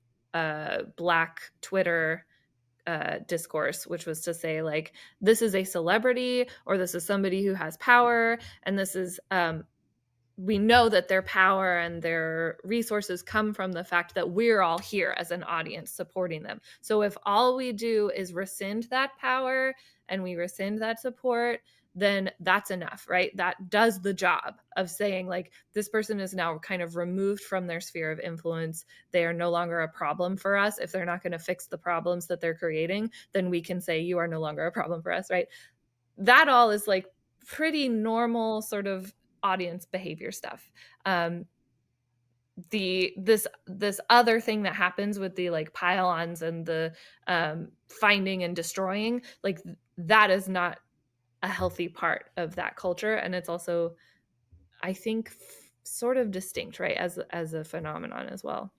Black Twitter discourse, which was to say like, this is a celebrity or this is somebody who has power, and this is we know that their power and their resources come from the fact that we're all here as an audience supporting them. So if all we do is rescind that power and we rescind that support, then that's enough, right? That does the job of saying like, this person is now kind of removed from their sphere of influence. They are no longer a problem for us. If they're not going to fix the problems that they're creating, then we can say you are no longer a problem for us, right? That all is like pretty normal sort of audience behavior stuff. This other thing that happens with the like pile-ons and the finding and destroying, like that is not a healthy part of that culture, and it's also, I think, sort of distinct, right, as a phenomenon as well.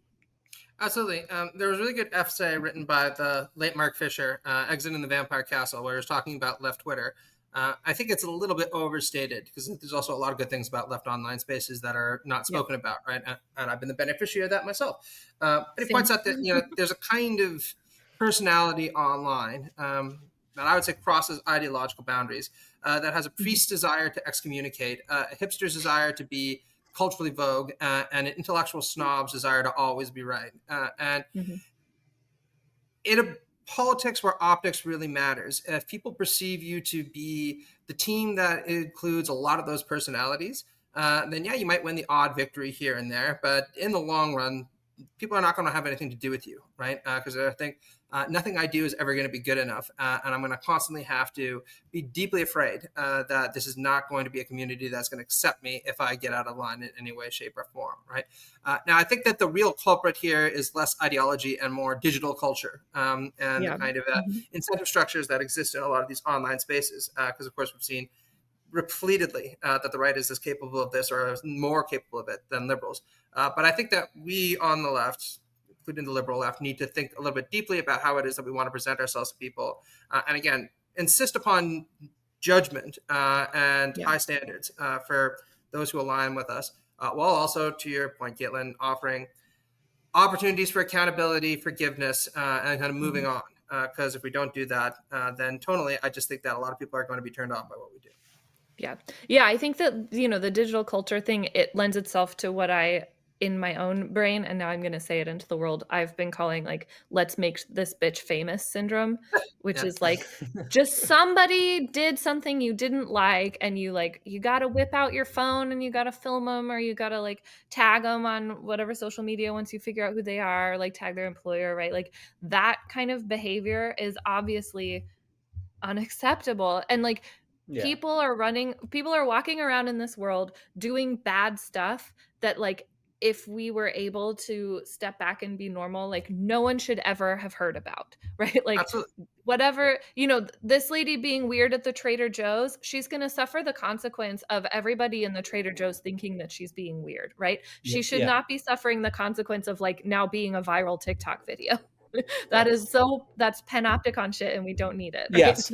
Absolutely. There was a really good essay written by the late Mark Fisher, Exiting the Vampire Castle, where he was talking about left Twitter. I think it's a little bit overstated because there's also a lot of good things about left online spaces that are not spoken about, right? And I've been the beneficiary of that myself. But he points out that there's a kind of personality online that I would say crosses ideological boundaries, that has a priest's desire to excommunicate, a hipster's desire to be culturally vogue, and an intellectual snob's desire to always be right. And in a politics where optics really matters, if people perceive you to be the team that includes a lot of those personalities, then yeah, you might win the odd victory here and there. But in the long run, people are not going to have anything to do with you, right? Because they think nothing I do is ever going to be good enough. And I'm going to constantly have to be deeply afraid that this is not going to be a community that's going to accept me if I get out of line in any way, shape, or form, right? Now, I think that the real culprit here is less ideology and more digital culture and the kind of incentive structures that exist in a lot of these online spaces. Because, of course, we've seen repeatedly that the right is as capable of this or is more capable of it than liberals. But I think that we on the left, including the liberal left, need to think a little bit deeply about how it is that we want to present ourselves to people. And again, insist upon judgment and high standards for those who align with us, while also, to your point, Caitlin, offering opportunities for accountability, forgiveness, and kind of moving on. Because if we don't do that, then totally, I just think that a lot of people are going to be turned off by what we do. Yeah. I think that, the digital culture thing, it lends itself to what I in my own brain, and now I'm going to say it into the world, I've been calling like, let's make this bitch famous syndrome, which Yeah. is like, just somebody did something you didn't like, and you got to whip out your phone and you got to film them, or you got to like tag them on whatever social media once you figure out who they are, like tag their employer, right? Like that kind of behavior is obviously unacceptable. And like Yeah. people are walking around in this world doing bad stuff that like if we were able to step back and be normal, like no one should ever have heard about, right? Like Absolutely. whatever, this lady being weird at the Trader Joe's, she's going to suffer the consequence of everybody in the Trader Joe's thinking that she's being weird, right? She should Yeah. not be suffering the consequence of like now being a viral TikTok video. Right. That's panoptic on shit and we don't need it, right? Yes.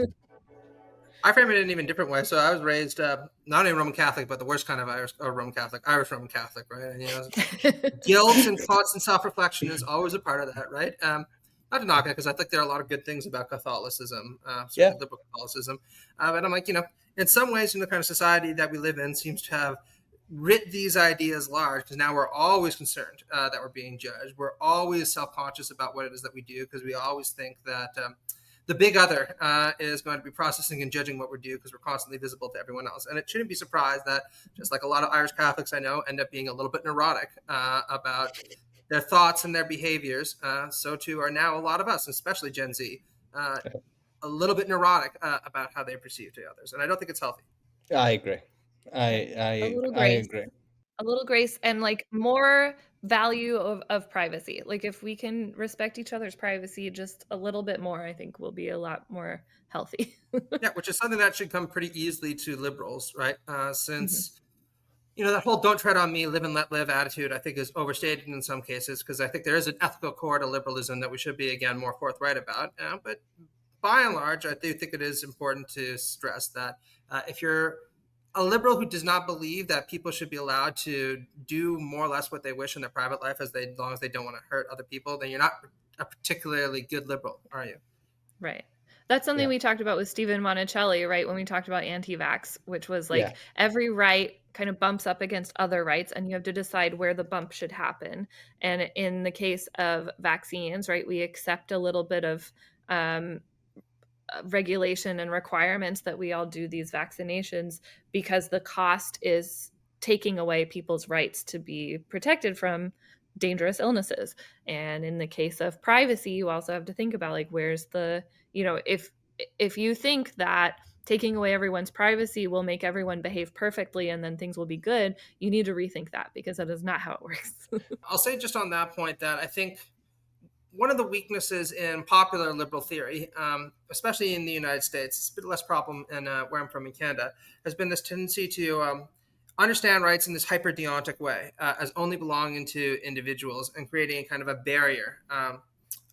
I frame it in an even different way. So I was raised not a Roman Catholic, but the worst kind of Irish Roman Catholic, Irish Roman Catholic, right? And guilt and constant self-reflection is always a part of that, right? Not to knock it, because I think there are a lot of good things about Catholicism, certainly liberal Catholicism. But I'm like, in some ways, the kind of society that we live in seems to have writ these ideas large, because now we're always concerned that we're being judged. We're always self-conscious about what it is that we do, because we always think that the big other is going to be processing and judging what we do, because we're constantly visible to everyone else. And it shouldn't be surprised that just like a lot of Irish Catholics I know end up being a little bit neurotic about their thoughts and their behaviors. So too are now a lot of us, especially Gen Z, a little bit neurotic about how they perceive to others. And I don't think it's healthy. I agree. A little I grace. agree. A little grace and like more value of privacy. Like if we can respect each other's privacy just a little bit more, I think we'll be a lot more healthy. Yeah, which is something that should come pretty easily to liberals, right? Since that whole "don't tread on me, live and let live" attitude, I think, is overstated in some cases, because I think there is an ethical core to liberalism that we should be, again, more forthright about. But by and large, I do think it is important to stress that if you're a liberal who does not believe that people should be allowed to do more or less what they wish in their private life, as long as they don't want to hurt other people, then you're not a particularly good liberal, are you? Right. That's something we talked about with Stephen Monticelli, right? When we talked about anti-vax, which was like every right kind of bumps up against other rights, and you have to decide where the bump should happen. And in the case of vaccines, right, we accept a little bit of regulation and requirements that we all do these vaccinations, because the cost is taking away people's rights to be protected from dangerous illnesses. And in the case of privacy, you also have to think about like, where's the, if you think that taking away everyone's privacy will make everyone behave perfectly and then things will be good, you need to rethink that, because that is not how it works. I'll say just on that point that I think one of the weaknesses in popular liberal theory, especially in the United States, it's a bit less problem in where I'm from in Canada, has been this tendency to understand rights in this hyper-deontic way, as only belonging to individuals, and creating kind of a barrier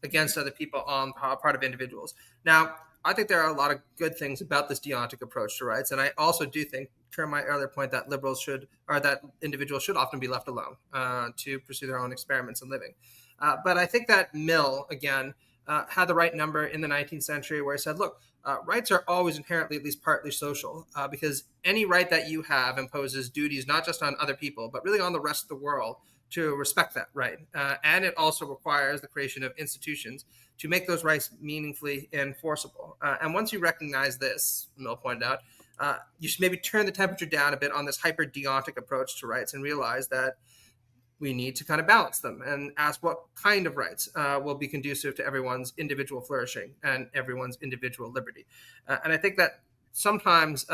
against other people on the part of individuals. Now, I think there are a lot of good things about this deontic approach to rights, and I also do think, to my earlier point, that that individuals should often be left alone to pursue their own experiments in living. But I think that Mill, again, had the right number in the 19th century, where he said, look, rights are always inherently at least partly social, because any right that you have imposes duties not just on other people, but really on the rest of the world to respect that right. And it also requires the creation of institutions to make those rights meaningfully enforceable. And once you recognize this, Mill pointed out, you should maybe turn the temperature down a bit on this hyper-deontic approach to rights, and realize that we need to kind of balance them and ask what kind of rights will be conducive to everyone's individual flourishing and everyone's individual liberty. And I think that sometimes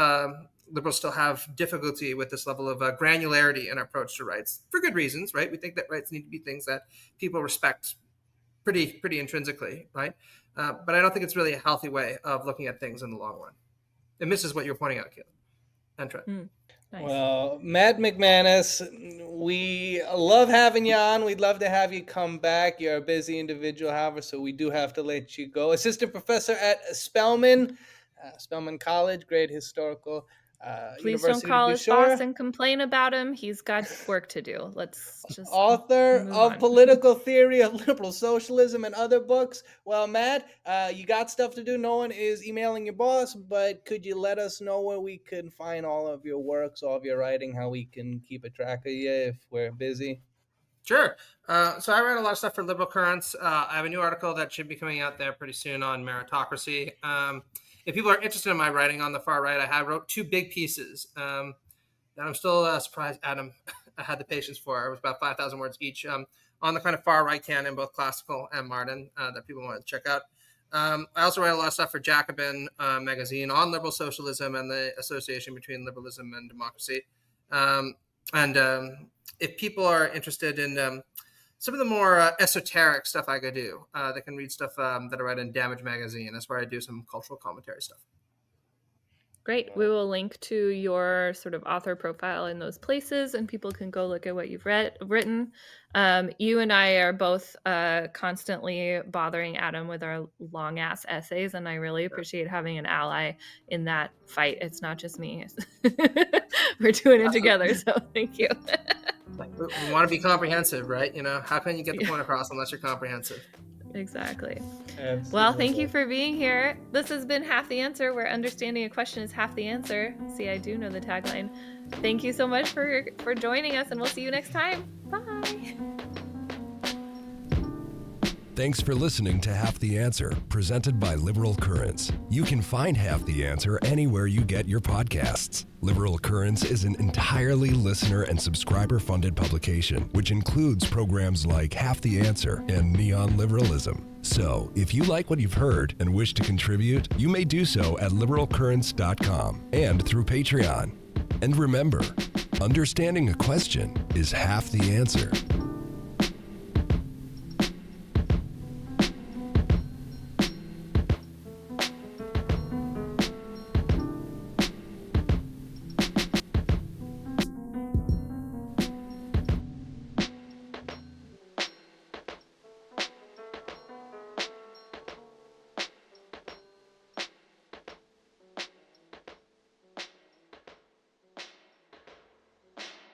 liberals still have difficulty with this level of granularity in our approach to rights, for good reasons, right? We think that rights need to be things that people respect pretty intrinsically, right? But I don't think it's really a healthy way of looking at things in the long run. It misses what you're pointing out, Caitlin and Trent. Nice. Well, Matt McManus, we love having you on. We'd love to have you come back. You're a busy individual, however, so we do have to let you go. Assistant professor at Spelman College, great historical Please university, don't call to be his sure. boss and complain about him. He's got work to do. Let's just Author move of on. Political Theory of Liberal Socialism and other books. Well, Matt, you got stuff to do. No one is emailing your boss, but could you let us know where we can find all of your works, all of your writing, how we can keep a track of you if we're busy? Sure. So I write a lot of stuff for Liberal Currents. I have a new article that should be coming out there pretty soon on meritocracy. If people are interested in my writing on the far right, I wrote 2 big pieces that I'm still surprised Adam had the patience for. It was about 5,000 words each on the kind of far right canon, both classical and modern, that people want to check out. I also write a lot of stuff for Jacobin magazine on liberal socialism and the association between liberalism and democracy. If people are interested in some of the more esoteric stuff I could do, they can read stuff that I write in Damage magazine. That's where I do some cultural commentary stuff. Great. We will link to your sort of author profile in those places, and people can go look at what you've written. You and I are both constantly bothering Adam with our long ass essays, and I really appreciate having an ally in that fight. It's not just me. We're doing it together, so thank you. We want to be comprehensive, right? You know, how can you get the point across unless you're comprehensive? Exactly. Absolutely. Well, thank you for being here. This has been Half the Answer, where understanding a question is half the answer. See, I do know the tagline. Thank you so much for joining us, and we'll see you next time. Bye. Thanks for listening to Half the Answer, presented by Liberal Currents. You can find Half the Answer anywhere you get your podcasts. Liberal Currents is an entirely listener and subscriber-funded publication, which includes programs like Half the Answer and Neon Liberalism. So, if you like what you've heard and wish to contribute, you may do so at liberalcurrents.com and through Patreon. And remember, understanding a question is half the answer.